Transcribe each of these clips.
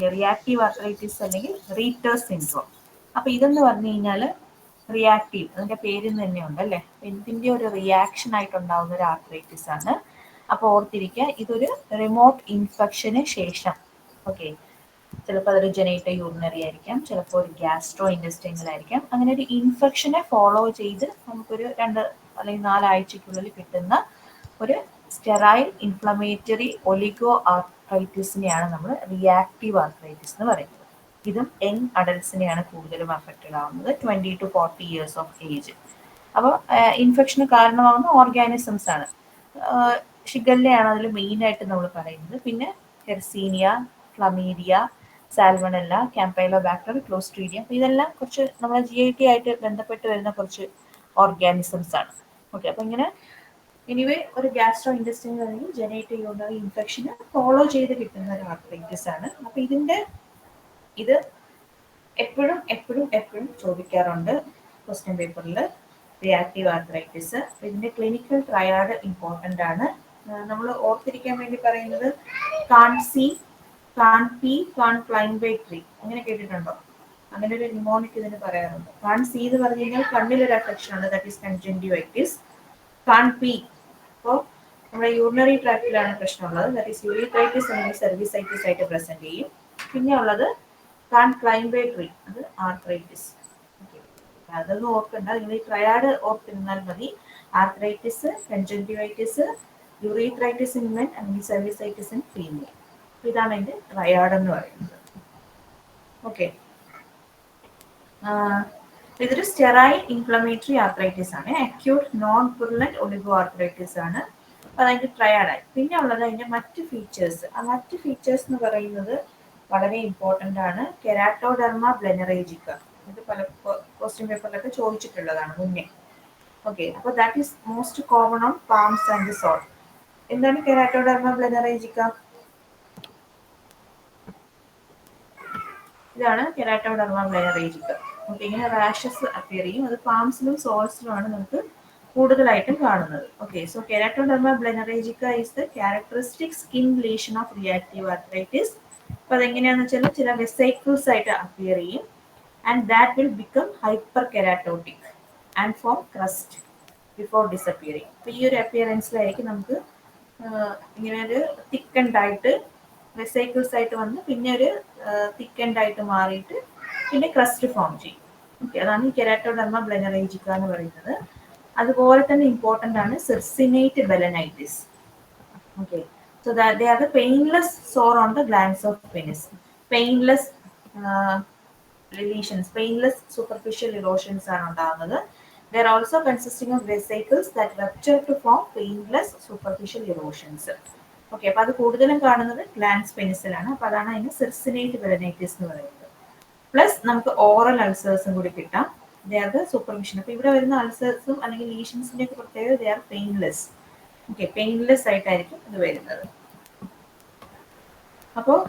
Okay, reactive arthritis അല്ലെങ്കിൽ റീറ്റേഴ്സ് syndrome. അപ്പൊ ഇതെന്ന് പറഞ്ഞു കഴിഞ്ഞാൽ റിയാക്റ്റീവ്, അതിന്റെ പേരിൽ തന്നെ ഉണ്ട് അല്ലേ, എന്തിന്റെ ഒരു റിയാക്ഷൻ ആയിട്ടുണ്ടാവുന്ന ഒരു ആർത്രൈറ്റിസ് ആണ്. അപ്പോൾ ഓർത്തിരിക്കുക, ഇതൊരു റിമോട്ട് ഇൻഫെക്ഷന് ശേഷം, ഓക്കെ, ചിലപ്പോൾ അതൊരു ജനൈറ്റോ യൂറിനറി ആയിരിക്കാം, ചിലപ്പോൾ ഒരു ഗ്യാസ്ട്രോ ഇൻറ്റെസ്റ്റൈനൽ ആയിരിക്കാം. അങ്ങനെ ഒരു ഇൻഫെക്ഷനെ ഫോളോ ചെയ്ത് നമുക്കൊരു 2 അല്ലെങ്കിൽ 4 ആഴ്ചയ്ക്കുള്ളിൽ കിട്ടുന്ന ഒരു സ്റ്റെറൈൽ ഇൻഫ്ലമേറ്ററി ഒലിഗോ ആർത്രൈറ്റിസിനെയാണ് നമ്മൾ റിയാക്റ്റീവ് ആർത്രൈറ്റിസ് എന്ന് പറയുന്നത്. ഇതും യങ് അഡൽട്സിനെയാണ് കൂടുതലും അഫക്റ്റഡ് ആവുന്നത്, 20 to 40 ഇയേഴ്സ് ഓഫ് ഏജ്. അപ്പോൾ ഇൻഫെക്ഷന് കാരണമാകുന്ന ഓർഗാനിസംസ് ആണ്. ഷിഗല്ലയാണ് അതിൽ മെയിനായിട്ട് നമ്മൾ പറയുന്നത്. പിന്നെ ഹെർസീനിയ, ക്ലമീഡിയ, സാൽമണല്ല, ക്യാമ്പൈലോബാക്ടർ, ക്ലോസ്ട്രീഡിയം. അപ്പോൾ ഇതെല്ലാം കുറച്ച് നമ്മുടെ GIT ആയിട്ട് ബന്ധപ്പെട്ട് വരുന്ന കുറച്ച് ഓർഗാനിസംസ് ആണ്. ഓക്കെ, അപ്പോൾ ഇങ്ങനെ എനിവേ ഒരു ഗ്യാസ്ട്രോ ഇൻറ്റെസ്റ്റൈനൽ അല്ലെങ്കിൽ ജനൈറ്റോ യൂറിനറി ഇൻഫെക്ഷന് ഫോളോ ചെയ്ത് കിട്ടുന്ന ഒരു ആർത്രൈറ്റിസ് ആണ്. അപ്പോൾ ഇത് എപ്പോഴും ചോദിക്കാറുണ്ട് ക്വസ്റ്റ്യൻ പേപ്പറിൽ, റിയാക്റ്റീവ് ആർത്രൈറ്റിസ്. ഇതിന്റെ ക്ലിനിക്കൽ ട്രയാഡ് ഇമ്പോർട്ടൻ്റ് ആണ്. നമ്മൾ ഓർത്തിരിക്കാൻ വേണ്ടി പറയുന്നത് can't see, can't pee, can't climb by tree. അങ്ങനെ കേട്ടിട്ടുണ്ടോ? അങ്ങനെ ഒരു നിമോണിക് ഇതിന് പറയാറുണ്ട്. കാൺ സി എന്ന് പറഞ്ഞു കഴിഞ്ഞാൽ കണ്ണിലൊരു അഫെക്ഷൻ ഉണ്ട്, that is conjunctivitis. Can't pee അപ്പോൾ നമ്മുടെ യൂറിനറി ട്രാക്റ്റിലാണ് പ്രശ്നമുള്ളത്, ദാറ്റ് ഈസ് യൂറിത്രൈറ്റിസ് അല്ലെങ്കിൽ സെർവിസൈറ്റിസ് ആയിട്ട് പ്രസന്റ് ചെയ്യും. പിന്നെ ഉള്ളത് കാൺ ക്ലൈംബ് എ ട്രീ, അത് ആർത്രൈറ്റിസ്. അതൊന്നും ഓർക്കണ്ട, നിങ്ങൾ ഈ ട്രയാഡ് ഓർത്തിരുന്നാൽ മതി. Arthritis, conjunctivitis, urethritis in men അല്ലെങ്കിൽ സെർവിസൈറ്റിസ് ഇൻ ഫീമെയിൽ. ഇതാണ് അതിന്റെ ട്രയാഡ് എന്ന് പറയുന്നത്. ഓക്കെ, ഇതൊരു സ്റ്റെറൈൽ ഇൻഫ്ലമേറ്ററി ആർത്രൈറ്റിസ് ആണ്. അക്യൂട്ട് നോൺ പുർലന്റ് ഒലിഗോ ആർത്രൈറ്റിസ് ആണ്. അപ്പോൾ അതിന്റെ ട്രയാഡായി. പിന്നെ ഉള്ളത് അതിന്റെ മറ്റ് ഫീച്ചേഴ്സ്. ആ മറ്റ് ഫീച്ചേഴ്സ് എന്ന് പറയുന്നത് വളരെ ഇമ്പോർട്ടൻ്റ് ആണ്. കെരാറ്റോഡെർമ ബ്ലെനറേജിക്ക, ഇത് പല ക്വസ്റ്റ്യൻ പേപ്പറിലൊക്കെ ചോദിച്ചിട്ടുള്ളതാണ് മുന്നേ. ഓക്കെ, അപ്പോൾ that is most common on palms and sole. എന്താണ് കെരാറ്റോഡെർമ ബ്ലെനറേജിക്ക? ഇതാണ് കെരാറ്റോഡെർമ ബ്ലെനറേജിക്ക. ഓക്കെ, ഇങ്ങനെ റാഷസ് അപ്പിയർ ചെയ്യും. അത് പാംസിലും സോൾസിലുമാണ് നമുക്ക് കൂടുതലായിട്ടും കാണുന്നത്. Okay, so keratoderma blennorrhagica is the characteristic skin lesion of reactive arthritis. അപ്പോൾ അതെങ്ങനെയാണെന്ന് വെച്ചാൽ ചില വെസൈക്കിൾസ് ആയിട്ട് അപ്പിയർ ചെയ്യും, and that will become hyperkeratotic and form crust before disappearing. അപ്പോൾ ഈ ഒരു അപ്പിയറൻസിലായിരിക്കും നമുക്ക് ഇങ്ങനെ ഒരു തിക്കൻഡ് ആയിട്ട് വെസൈക്കിൾസ് ആയിട്ട് വന്ന് പിന്നെ ഒരു തിക്കൻഡ് ആയിട്ട് മാറിയിട്ട് പിന്നെ ക്രസ്റ്റ് ഫോം ചെയ്യും. ഓക്കെ, അതാണ് ഈ കെരാറ്റോഡെർമ ബ്ലെനറേജിക്ക എന്ന് പറയുന്നത്. അതുപോലെ തന്നെ ഇമ്പോർട്ടൻ്റ് ആണ് circinate balanitis. Okay, so that they are the painless sore on the glands of penis. Painless lesions, painless superficial erosions ആണ് ഉണ്ടാകുന്നത്. They are also consisting of vesicles that rupture to form painless superficial erosions. Okay, അപ്പോൾ അത് കൂടുതലും കാണുന്നത് glance പെനിസിലാണ്. അപ്പോൾ അതാണ് അതിന് സിർസിനേറ്റ് ബെലനൈറ്റിസ് എന്ന് പറയുന്നത്. പ്ലസ് നമുക്ക് ഓറൽ അൾസേഴ്സും കൂടി കിട്ടാം. They are the supervision. അപ്പോൾ ഇവിടെ വരുന്ന അൾസേഴ്സും അല്ലെങ്കിൽ ലീഷൻസിന്റെ ഒക്കെ പ്രത്യേകത they are painless. Okay, painless ആയിട്ടായിരിക്കും ഇത് വരുന്നത്. അപ്പോൾ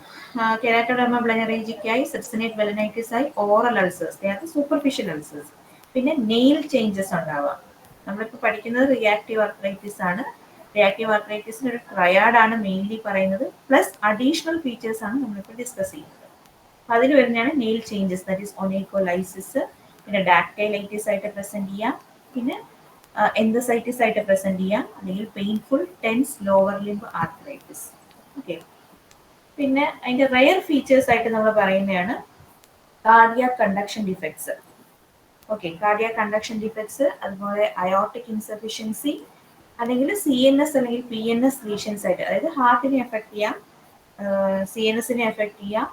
കെരാറ്റോഡെർമ ബ്ലെനറേജിക്കായി, സിർസിനേറ്റ് ബെലനൈറ്റിസായി, oral ulcers, they are the superficial ulcers. പിന്നെ നെയിൽ ചേഞ്ചസ് ഉണ്ടാവാം. നമ്മളിപ്പോൾ പഠിക്കുന്നത് റിയാക്റ്റീവ് ആർത്രൈറ്റിസ് ആണ്. റിയാക്റ്റീവ് ആർത്രൈറ്റിസിന് ഒരു ട്രയാഡാണ് മെയിൻലി പറയുന്നത്, പ്ലസ് അഡീഷണൽ ഫീച്ചേഴ്സ് ആണ് നമ്മളിപ്പോൾ ഡിസ്കസ് ചെയ്യുന്നത്. അപ്പോൾ അതിൽ വരുന്നതാണ് nail changes, that is onycholysis, പിന്നെ ഡാക്ടൈലൈറ്റിസ് ആയിട്ട് പ്രസന്റ് ചെയ്യാം, പിന്നെ എൻഡോസൈറ്റിസ് ആയിട്ട് പ്രസന്റ് ചെയ്യാം, അല്ലെങ്കിൽ painful tense lower limb arthritis. Okay, പിന്നെ അതിന്റെ റെയർ ഫീച്ചേഴ്സ് ആയിട്ട് നമ്മൾ പറയുന്നതാണ് cardiac conduction defects. Okay, cardiac conduction defects, അതുപോലെ അയോർട്ടിക് ഇൻസഫിഷ്യൻസി, അല്ലെങ്കിൽ CNS അല്ലെങ്കിൽ PNS ലീഷൻസ് ആയിട്ട്, അതായത് ഹാർട്ടിനെ എഫക്ട് ചെയ്യാം, CNSനെ എഫക്ട് ചെയ്യാം,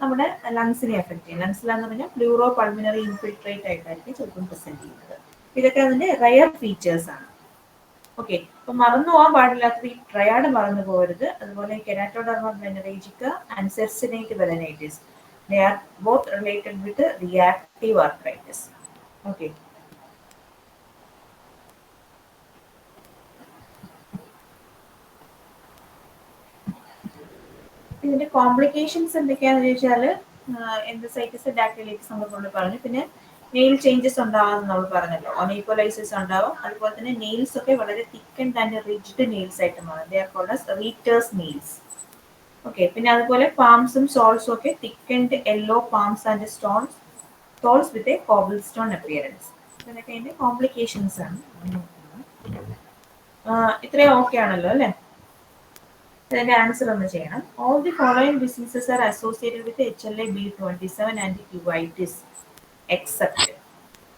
നമ്മുടെ ലങ്സിനെ എഫക്ട് ചെയ്യും. ലങ്സിലാന്ന് പറഞ്ഞാൽ പ്ലൂറോ പൾമിനറി ഇൻഫിൽട്രേറ്റ് ആയിട്ടായിരിക്കും ചിലപ്പം പ്രസന്റ് ചെയ്യുന്നത്. ഇതൊക്കെ അതിന്റെ റെയർ ഫീച്ചേഴ്സ് ആണ്. ഓക്കെ, അപ്പൊ മറന്നു പോകാൻ പാടില്ലാത്തത് ഈ ട്രയാഡ് മറന്നു പോകരുത്. അതുപോലെ keratoderma blennorrhagica and circinate balanitis, they are both related with reactive arthritis. Okay, ഇതിന്റെ കോംപ്ലിക്കേഷൻസ് എന്തൊക്കെയാണെന്ന് ചോദിച്ചാൽ എൻഡോസൈറ്റിസ്, ഡാക്ടൈലൈറ്റിസ് നമ്മൾ പറഞ്ഞു. പിന്നെ നെയിൽ ചേഞ്ചസ് ഉണ്ടാവാമെന്ന് നമ്മൾ പറഞ്ഞല്ലോ, ഒനൈക്കോലൈസിസ് ഉണ്ടാവും. അതുപോലെ തന്നെ നെയിൽസ് ഒക്കെ വളരെ തിക്ക് ആൻഡ് റിജിഡ് നെയിൽസ് ആയിട്ട് മാറും. They are called as Reiter's nails. Okay. പിന്നെ അതുപോലെ പാംസും സോൾസും ഒക്കെ thickened yellow palms and soles with a cobblestone appearance. ഇതൊക്കെ അതിന്റെ കോംപ്ലിക്കേഷൻസ് ആണ്. ഇത്രയും ഓക്കെ ആണല്ലോ അല്ലേ? ഇതിന്റെ ആൻസർ ഒന്ന് ചെയ്യണം. All the following diseases are associated with HLA-B27 and uveitis except.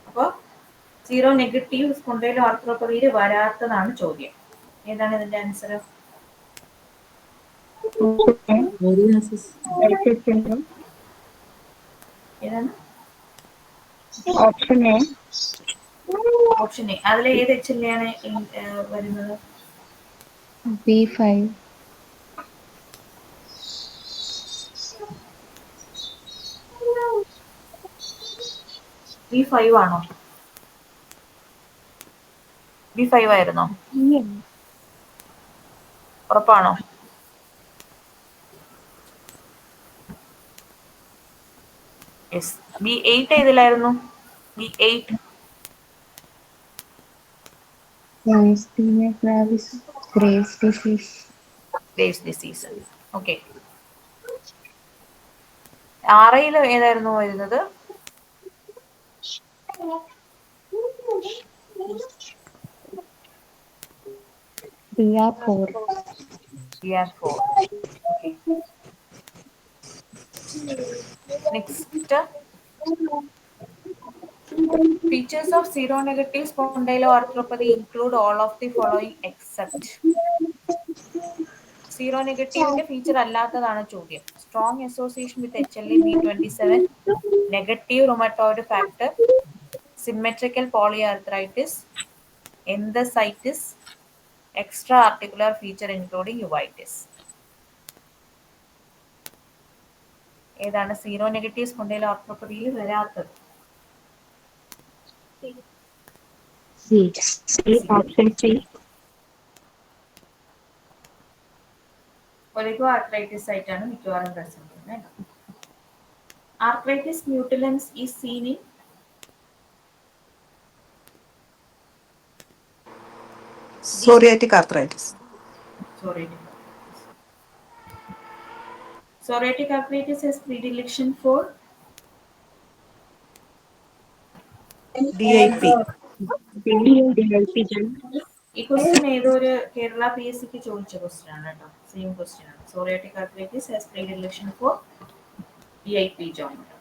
അപ്പോൾ സീറോ നെഗറ്റീവ് സ്പോണ്ടൈലോ ആർത്രോ-പതിയിൽ വരാത്തതാണ് ചോദ്യം. ഏതാണ് ഇതിന്റെ ആൻസർ? ഏതാണ്? Option A. Option A. അതിൽ ഏത് HLA ആണ് വരുന്നത്? B5. B5 ആണോ? B5 ആയിരുന്നോ? ഉറപ്പാണോ? യെസ്. B8 ഏതിലായിരുന്നു? B8 Graves disease. ഓക്കെ. RAയിൽ ഏതായിരുന്നു വരുന്നത്? DR4. DR4. Okay. Next, features of seronegative spondyloarthropathy include all of the following except. സീറോനെഗറ്റീവിന്റെ ഫീച്ചർ അല്ലാത്തതാണ് ചോദ്യം. Strong association with HLA-B27, negative rheumatoid factor, symmetrical polyarthritis, enthesitis, extra articular feature including uveitis. ഏതാണ് seronegative സ്പോണ്ടൈലോആർത്രോ-പതിയിൽ വരാത്തത്? Option C. Oligo arthritis ആയിട്ടാണ് മിക്കവാറും present ചെയ്യുന്നത്. Arthritis mutilans is seen in psoriatic arthritis. Psoriatic arthritis has predilection for DIP. ഈ question ഏതൊരു Kerala PSC ചോദിച്ച question ആണ് കേട്ടോ. സെയിം ക്വസ്റ്റ്യൻ ആണ്. Psoriatic arthritis has predilection for DIP joint.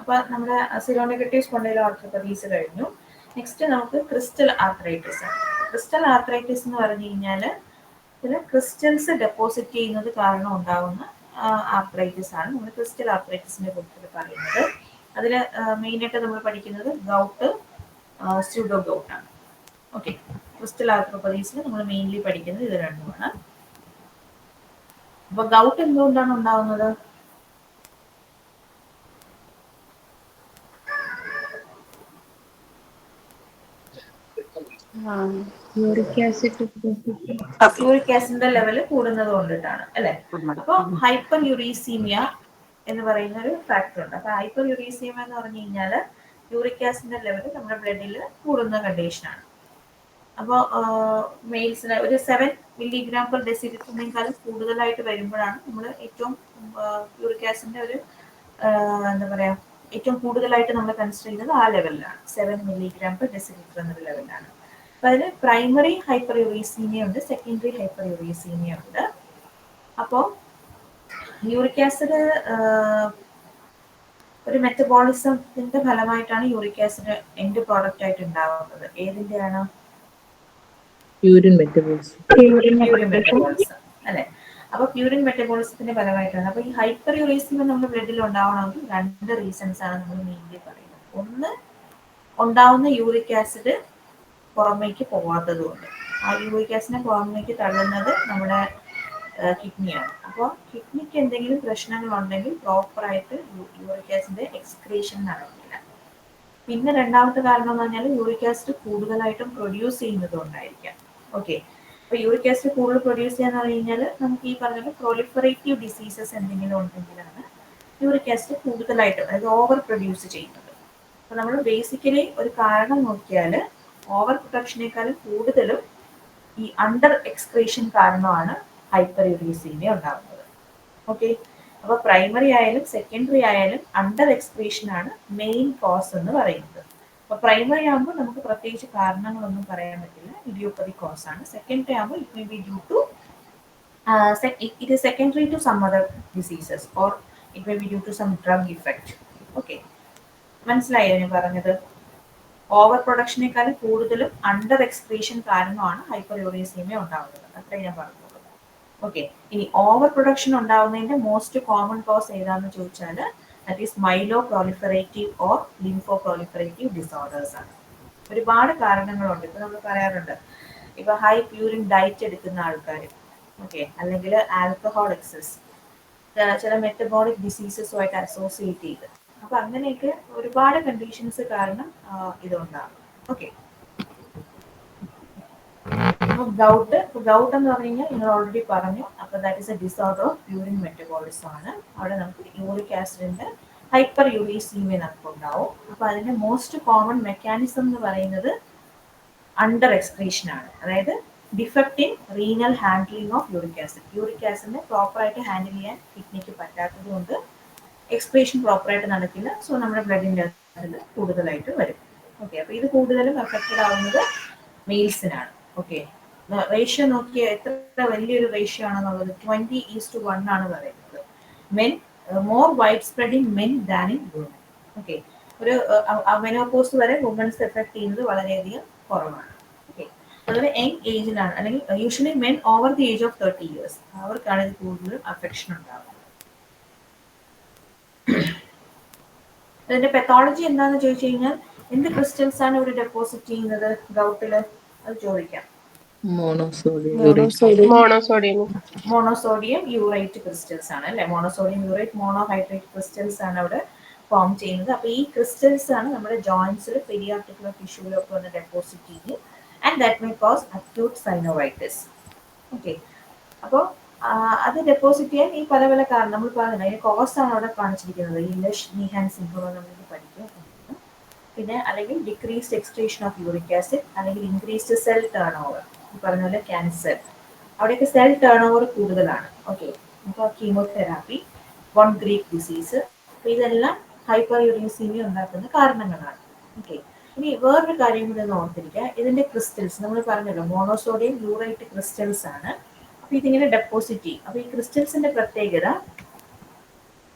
അപ്പൊ നമ്മുടെ സീറോനെഗറ്റീവ് സ്പോണ്ടൈലോ ആർത്രൈറ്റിസ് കഴിഞ്ഞു. നെക്സ്റ്റ് നമുക്ക് ക്രിസ്റ്റൽ ആർത്രൈറ്റിസ് ആണ്. ക്രിസ്റ്റൽ ആർത്രൈറ്റിസ് എന്ന് പറഞ്ഞു കഴിഞ്ഞാൽ ഇതിൽ ക്രിസ്റ്റൽസ് ഡെപ്പോസിറ്റ് ചെയ്യുന്നത് കാരണം ഉണ്ടാകുന്ന ആർത്രൈറ്റിസ് ആണ് നമ്മൾ ക്രിസ്റ്റൽ ആർത്രൈറ്റിസിനെ കുറിച്ച് പറയുന്നത്. അതിൽ മെയിനായിട്ട് നമ്മൾ പഠിക്കുന്നത് ഗൗട്ട്, സ്യൂഡോ ഗൗട്ട് ആണ്. ഓക്കെ. ക്രിസ്റ്റൽ ആർത്രൈറ്റിസിൽ നമ്മൾ മെയിൻലി പഠിക്കുന്നത് ഇത് രണ്ടുമാണ്. അപ്പൊ ഗൗട്ട് എന്തുകൊണ്ടാണ് ഉണ്ടാകുന്നത്? യൂറിക് ആസിഡിന്റെ ലെവൽ കൂടുന്നത് കൊണ്ടിട്ടാണ് അല്ലെ? അപ്പൊ ഹൈപ്പർ യുറീസീമിയ എന്ന് പറയുന്ന ഒരു ഫാക്ടർ ഉണ്ട്. അപ്പൊ ഹൈപ്പർ യുറീസീമിയ എന്ന് പറഞ്ഞു കഴിഞ്ഞാൽ യൂറിക് ആസിഡിന്റെ ലെവൽ നമ്മുടെ ബ്ലഡിൽ കൂടുന്ന കണ്ടീഷനാണ്. അപ്പോൾ മെയിൽസിന് ഒരു 7 mg/dL കൂടുതലായിട്ട് വരുമ്പോഴാണ് നമ്മൾ ഏറ്റവും യൂറിക് ആസിഡിന്റെ ഒരു എന്താ പറയാ ഏറ്റവും കൂടുതലായിട്ട് നമ്മൾ കൺസിഡർ ചെയ്യുന്നത് ആ ലെവലിലാണ്. 7 mg/dL എന്നൊരു ലെവലിലാണ്. അപ്പൊ അതിന് പ്രൈമറി ഹൈപ്പർ യുറീസീമിയ ഉണ്ട്, സെക്കൻഡറി ഹൈപ്പർ യുറീസീമിയ ഉണ്ട്. അപ്പോൾ യൂറിക് ആസിഡ് ഒരു മെറ്റബോളിസത്തിന്റെ ഫലമായിട്ടാണ് യൂറിക് ആസിഡ് എൻഡ് പ്രോഡക്റ്റ് ആയിട്ട് ഉണ്ടാവുന്നത്. ഏതിന്റെയാണ്? Urine metabolism. പ്യൂരിൻ മെറ്റബോളിസം അല്ലെ? അപ്പൊ പ്യൂരിൻ മെറ്റബോളിസത്തിന്റെ ഫലമായിട്ടാണ്. അപ്പൊ ഈ ഹൈപ്പർ യുറീസിയം നമ്മുടെ ബ്ലഡിൽ ഉണ്ടാവണമെങ്കിൽ 2 റീസൺസ് ആണ് നമ്മൾ മെയിൻലി പറയുന്നത്. ഒന്ന്, ഉണ്ടാവുന്ന യൂറിക് ആസിഡ് പുറമേക്ക് പോവാത്തത് കൊണ്ട്. ആ യൂറിക് ആസിഡിനെ പുറമേക്ക് തള്ളുന്നത് നമ്മുടെ കിഡ്നിയാണ്. അപ്പോൾ കിഡ്നിക്ക് എന്തെങ്കിലും പ്രശ്നങ്ങൾ ഉണ്ടെങ്കിൽ പ്രോപ്പറായിട്ട് യൂറിക് ആസിഡിന്റെ എക്സ്ക്രീഷൻ നടക്കില്ല. പിന്നെ രണ്ടാമത്തെ കാരണം എന്ന് പറഞ്ഞാൽ യൂറിക് ആസിഡ് കൂടുതലായിട്ടും പ്രൊഡ്യൂസ് ചെയ്യുന്നത് കൊണ്ടായിരിക്കാം. ഓക്കെ. അപ്പൊ യൂറിക് ആസിഡ് കൂടുതൽ പ്രൊഡ്യൂസ് ചെയ്യാന്ന് പറഞ്ഞു കഴിഞ്ഞാൽ നമുക്ക് ഈ പറഞ്ഞ പ്രൊലിഫറേറ്റീവ് ഡിസീസസ് എന്തെങ്കിലും ഉണ്ടെങ്കിലാണ് യൂറിക് ആസിഡ് കൂടുതലായിട്ട്, അതായത് ഓവർ പ്രൊഡ്യൂസ് ചെയ്യുന്നത്. അപ്പൊ നമ്മൾ ബേസിക്കലി ഒരു കാരണം നോക്കിയാൽ ഓവർ പ്രൊഡക്ഷനേക്കാളും കൂടുതലും ഈ അണ്ടർ എക്സ്ക്രീഷൻ കാരണമാണ് ഹൈപ്പർ യൂറീസീമിയ ഉണ്ടാകുന്നത്. ഓക്കെ, അപ്പോൾ പ്രൈമറി ആയാലും സെക്കൻഡറി ആയാലും അണ്ടർ എക്സ്ക്രീഷൻ ആണ് മെയിൻ കോസ് എന്ന് പറയുന്നത്. അപ്പോൾ പ്രൈമറി ആകുമ്പോൾ നമുക്ക് പ്രത്യേകിച്ച് കാരണങ്ങളൊന്നും പറയാൻ പറ്റില്ല, ഇഡിയോപ്പതിക് കോസ് ആണ്. സെക്കൻഡറി ആകുമ്പോൾ it may be due to it is secondary to some other diseases or it may be due to some drug effect. Okay, മനസ്സിലായോ ഞാൻ പറഞ്ഞത്? ഓവർ പ്രൊഡക്ഷനേക്കാളും കൂടുതലും അണ്ടർ എക്സ്ക്രീഷൻ കാരണമാണ് ഹൈപ്പർ യൂറീസീമിയ ഉണ്ടാകുന്നത്, അത്രയും ഞാൻ പറഞ്ഞത്. ഓക്കെ, ഇനി ഓവർ പ്രൊഡക്ഷൻ ഉണ്ടാകുന്നതിന്റെ മോസ്റ്റ് കോമൺ കോസ് ഏതാണെന്ന് ചോദിച്ചാൽ that is myeloproliferative or lymphoproliferative disorders ആണ്. ഒരുപാട് കാരണങ്ങളുണ്ട്. ഇപ്പൊ നമ്മൾ പറയാറുണ്ട്, ഇപ്പൊ ഹൈ പ്യൂരിൻ ഡയറ്റ് എടുക്കുന്ന ആൾക്കാർ, ഓക്കെ, അല്ലെങ്കിൽ ആൽക്കഹോൾ എക്സസ്, ചില മെറ്റബോളിക് ഡിസീസസുമായിട്ട് അസോസിയേറ്റ് ചെയ്ത്, അപ്പൊ അങ്ങനെയൊക്കെ ഒരുപാട് കണ്ടീഷൻസ് കാരണം ഇതുണ്ടാകും. ഓക്കെ, അപ്പൊ ഗൗട്ട് എന്ന് പറഞ്ഞു കഴിഞ്ഞാൽ നിങ്ങൾ ഓൾറെഡി പറഞ്ഞു. അപ്പൊ that is A disorder of urine metabolism ആണ്. അവിടെ നമുക്ക് യൂറിക് ആസിഡിന്റെ ഹൈപ്പർ യൂറീസീമിയ നമുക്ക് ഉണ്ടാവും. അപ്പൊ അതിന്റെ മോസ്റ്റ് കോമൺ മെക്കാനിസം എന്ന് പറയുന്നത് അണ്ടർ എക്സ്ക്രീഷൻ ആണ്. അതായത് defect in renal handling of uric acid. Uric ആസിഡിനെ പ്രോപ്പറായിട്ട് ഹാൻഡിൽ ചെയ്യാൻ കിഡ്നിക്ക് പറ്റാത്തത് കൊണ്ട് എക്സ്ക്രീഷൻ പ്രോപ്പറായിട്ട് നടക്കില്ല. സോ നമ്മുടെ ബ്ലഡിൻ്റെ അതിൽ കൂടുതലായിട്ട് വരും. ഓക്കെ, അപ്പൊ ഇത് കൂടുതലും എഫക്റ്റഡ് ആവുന്നത് മെയിൽസിനാണ്. ഓക്കെ, റേഷ്യോ നോക്കിയാൽ എത്ര വലിയൊരു റേഷ്യോ ആണെന്നുള്ളത് 20:1 ആണ് പറയുന്നത്. Men more wide spread in men than in women. Okay, ഒരു മെനോപോസ് വരെ വുമൻസ് എഫക്ട് ചെയ്യുന്നത് വളരെയധികം കുറവാണ്. ഓക്കെ, അതുപോലെ യങ് ഏജിലാണ്, അല്ലെങ്കിൽ usually men over the age of 30 years അവർക്കാണ് ഇത് കൂടുതലും അഫെക്ഷൻ ഉണ്ടാവുന്നത്. അതിന്റെ പെത്തോളജി എന്താണെന്ന് ചോദിച്ചു കഴിഞ്ഞാൽ എന്ത് ക്രിസ്റ്റൽസ് ആണ് ഇവിടെ ഡെപ്പോസിറ്റ് ചെയ്യുന്നത് ഗൗട്ടില്? അത് ചോദിക്കാം. മോണോസോഡിയം യൂറേറ്റ് ക്രിസ്റ്റൽസ് ആണ് അല്ലെ? മോണോസോഡിയം യൂറേറ്റ് മോണോഹൈഡ്രേറ്റ് ക്രിസ്റ്റൽസ് ആണ് അവിടെ ഫോം ചെയ്യുന്നത്. അപ്പൊ ഈ ക്രിസ്റ്റൽസ് ആണ് നമ്മുടെ ജോയിന്റ്സിൽ പെരിയാർട്ടിക്കുലർ ടിഷ്യൂലൊക്കെ വന്ന് ഡെപ്പോസിറ്റ് ചെയ്യും. And that may cos acute synovitis. Okay, അപ്പോൾ അത് ഡെപ്പോസിറ്റ് ചെയ്യാൻ ഈ പല പല കാരണം നമ്മൾ പറഞ്ഞില്ല. അതിന് കോസ് ആണ് അവിടെ കാണിച്ചിരിക്കുന്നത്. ഈ ലഷ് നിഹാൻ സിൻഡ്രോം നമുക്ക് പഠിക്കും. പിന്നെ അല്ലെങ്കിൽ decreased excretion of uric acid, അല്ലെങ്കിൽ ഇൻക്രീസ്ഡ് സെൽ ടേൺ ഓവർ. ഈ പറഞ്ഞ പോലെ ക്യാൻസർ, അവിടെയൊക്കെ സെൽ ടേൺ ഓവർ കൂടുതലാണ്. ഓക്കെ, അപ്പോൾ കീമോതെറാപ്പി, വൺ ഗ്രീക്ക് ഡിസീസ്, അപ്പോൾ ഇതെല്ലാം ഹൈപ്പർ യൂറീസീമിയ ഉണ്ടാക്കുന്ന കാരണങ്ങളാണ്. ഓക്കെ, ഇനി വേറൊരു കാര്യം കൂടി ഒന്ന് ഓർത്തിരിക്കുക. ഇതിന്റെ ക്രിസ്റ്റൽസ് നമ്മൾ പറഞ്ഞല്ലോ മോണോസോഡിയം യൂറേറ്റ് ക്രിസ്റ്റൽസ് ആണ്. അപ്പോൾ ഇതിങ്ങനെ ഡെപ്പോസിറ്റ് ചെയ്യും. അപ്പോൾ ഈ ക്രിസ്റ്റൽസിന്റെ പ്രത്യേകത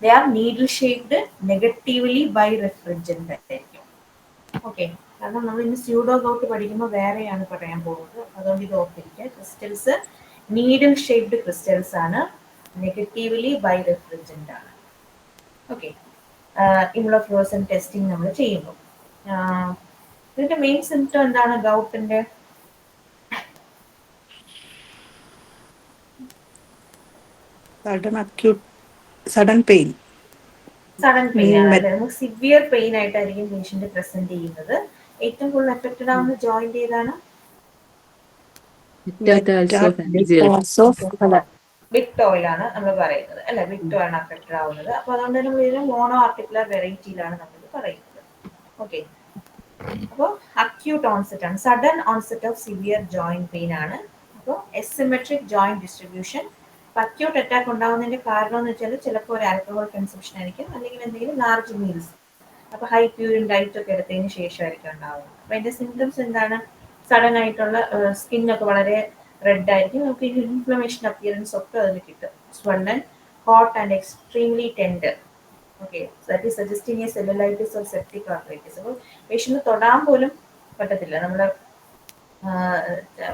they are needle shaped negatively birefringent ആയിരിക്കും. ഓക്കെ, കാരണം നമ്മൾ ഇന്ന് സ്യൂഡോ ഗൗട്ട് പഠിക്കുമ്പോൾ വേറെയാണ് പറയാൻ പോകുന്നത്. അതുകൊണ്ട് ഇത് ഓർത്തിരിക്കുക. ക്രിസ്റ്റൽസ് നീഡിൽ ഷേപ്ഡ് ക്രിസ്റ്റൽസ് ആണ്, നെഗറ്റീവ്ലി ബൈ റെഫ്രിജറന്റ് ആണ്. ഓക്കെ, ഇമ്യൂണോഫ്ലൂറസൻ ടെസ്റ്റിംഗ് നമ്മൾ ചെയ്യുമ്പോൾ ഇതിന്റെ മെയിൻ സിംറ്റം എന്താണ് ഗൗട്ടിന്റെ? സഡൻ പെയിൻ ആണ്. നമുക്ക് സിവിയർ പെയിൻ ആയിട്ടായിരിക്കും പേഷ്യന്റ് പ്രസന്റ് ചെയ്യുന്നത്. ഏറ്റവും കൂടുതൽ എഫക്റ്റഡ് ആവുന്ന ജോയിന്റ് ഏതാണ്? ബിഗ് ടോയിലാണ് നമ്മൾ പറയുന്നത് അല്ലെ? ബിഗ് ടോ ആണ് അഫക്റ്റഡ് ആവുന്നത്. അപ്പൊ അതുകൊണ്ട് തന്നെ നമ്മൾ ഇതിന് മോണോ ആർട്ടിക്കുലർ വെറൈറ്റിയിലാണ് നമ്മൾ പറയുന്നത്. ഓക്കെ, അപ്പോൾ അക്യൂട്ട് ഓൺസെറ്റ് ആണ്, sudden onset of severe joint pain ആണ്. അപ്പോൾ asymmetric joint distribution. Acute attack ഉണ്ടാകുന്നതിന്റെ കാരണം എന്ന് വെച്ചാൽ ചിലപ്പോൾ ഒരു ആൽക്കഹോൾ കൺസംഷൻ ആയിരിക്കും, അല്ലെങ്കിൽ എന്തെങ്കിലും ലാർജ് മീൽസ്, അപ്പൊ ഹൈ പ്യൂരിൻ ഡയറ്റ് ഒക്കെ എടുത്തതിന് ശേഷമായിരിക്കും ഉണ്ടാവുന്നത്. അപ്പൊ അതിന്റെ സിംറ്റംസ് എന്താണ്? സഡൻ ആയിട്ടുള്ള സ്കിന്നൊക്കെ വളരെ റെഡ് ആയിരിക്കും. നമുക്ക് ഈ ഇൻഫ്ലമേഷൻ അപ്പിയറൻസ് ഒക്കെ അതിൽ കിട്ടും. Swollen, hot and extremely tender. Okay, that is suggesting a cellulitis or septic arthritis. അപ്പോൾ പേഷ്യന്റ് തൊടാൻ പോലും പറ്റത്തില്ല. നമ്മുടെ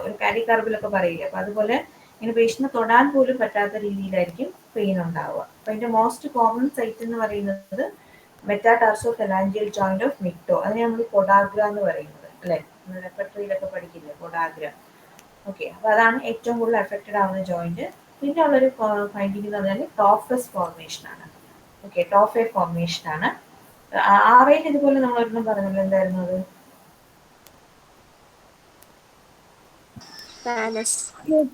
ഒരു കാരി കാർബിലൊക്കെ പറയില്ലേ, അപ്പൊ അതുപോലെ ഇങ്ങനെ പേഷ്യന്റ് തൊടാൻ പോലും പറ്റാത്ത രീതിയിലായിരിക്കും പെയിൻ ഉണ്ടാവുക. അപ്പൊ അതിന്റെ മോസ്റ്റ് കോമൺ സൈറ്റ് എന്ന് പറയുന്നത് മെറ്റാടാർസോ ഫെലാഞ്ചിയൽ ജോയിന്റ് ഓഫ് മിക്ടോ. അതിനെ നമ്മൾ പൊഡാഗ്ര എന്ന് പറയുന്നത് അല്ലെ? റെപ്പർട്ടറിയിലൊക്കെ പഠിക്കില്ലേ പൊഡാഗ്ര. ഓക്കെ, അപ്പൊ അതാണ് ഏറ്റവും കൂടുതൽ എഫക്റ്റഡ് ആവുന്ന ജോയിന്റ്. പിന്നെ ഉള്ളൊരു ഫൈൻഡിങ് എന്ന് പറഞ്ഞാൽ ടോഫസ് ഫോർമേഷൻ ആണ്. ഓക്കെ, ടോഫെ ഫോർമേഷൻ ആണ്. ആറേൽ ഇതുപോലെ നമ്മൾ ഒരെണ്ണം പറഞ്ഞല്ലോ, എന്തായിരുന്നു അത്?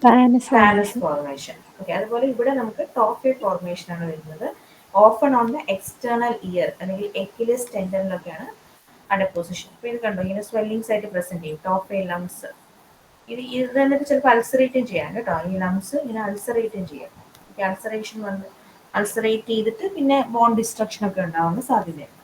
Thales formation. ഓക്കെ, അതുപോലെ ഇവിടെ നമുക്ക് ടോഫെ ഫോർമേഷൻ ആണ് വരുന്നത്. Often on the external year അല്ലെങ്കിൽ എക്കിലിസ് ടെൻഡനിലൊക്കെയാണ് ആ ഡെപ്പോസിഷൻ. അപ്പൊ ഇത് കണ്ടോ, ഇങ്ങനെ സ്വെല്ലിങ്സ് ആയിട്ട് പ്രസന്റ് ചെയ്യും ടോഫെ ലംസ്. ഇത് തന്നെ ചിലപ്പോൾ അൾസറേറ്റും ചെയ്യാം കേട്ടോ. ഈ ലംസ് ഇങ്ങനെ അൾസറേറ്റും ചെയ്യാം. അൾസറേഷൻ വന്ന് അൾസറേറ്റ് ചെയ്തിട്ട് പിന്നെ ബോൺ ഡിസ്ട്രക്ഷൻ ഒക്കെ ഉണ്ടാവാൻ സാധ്യതയുണ്ട്.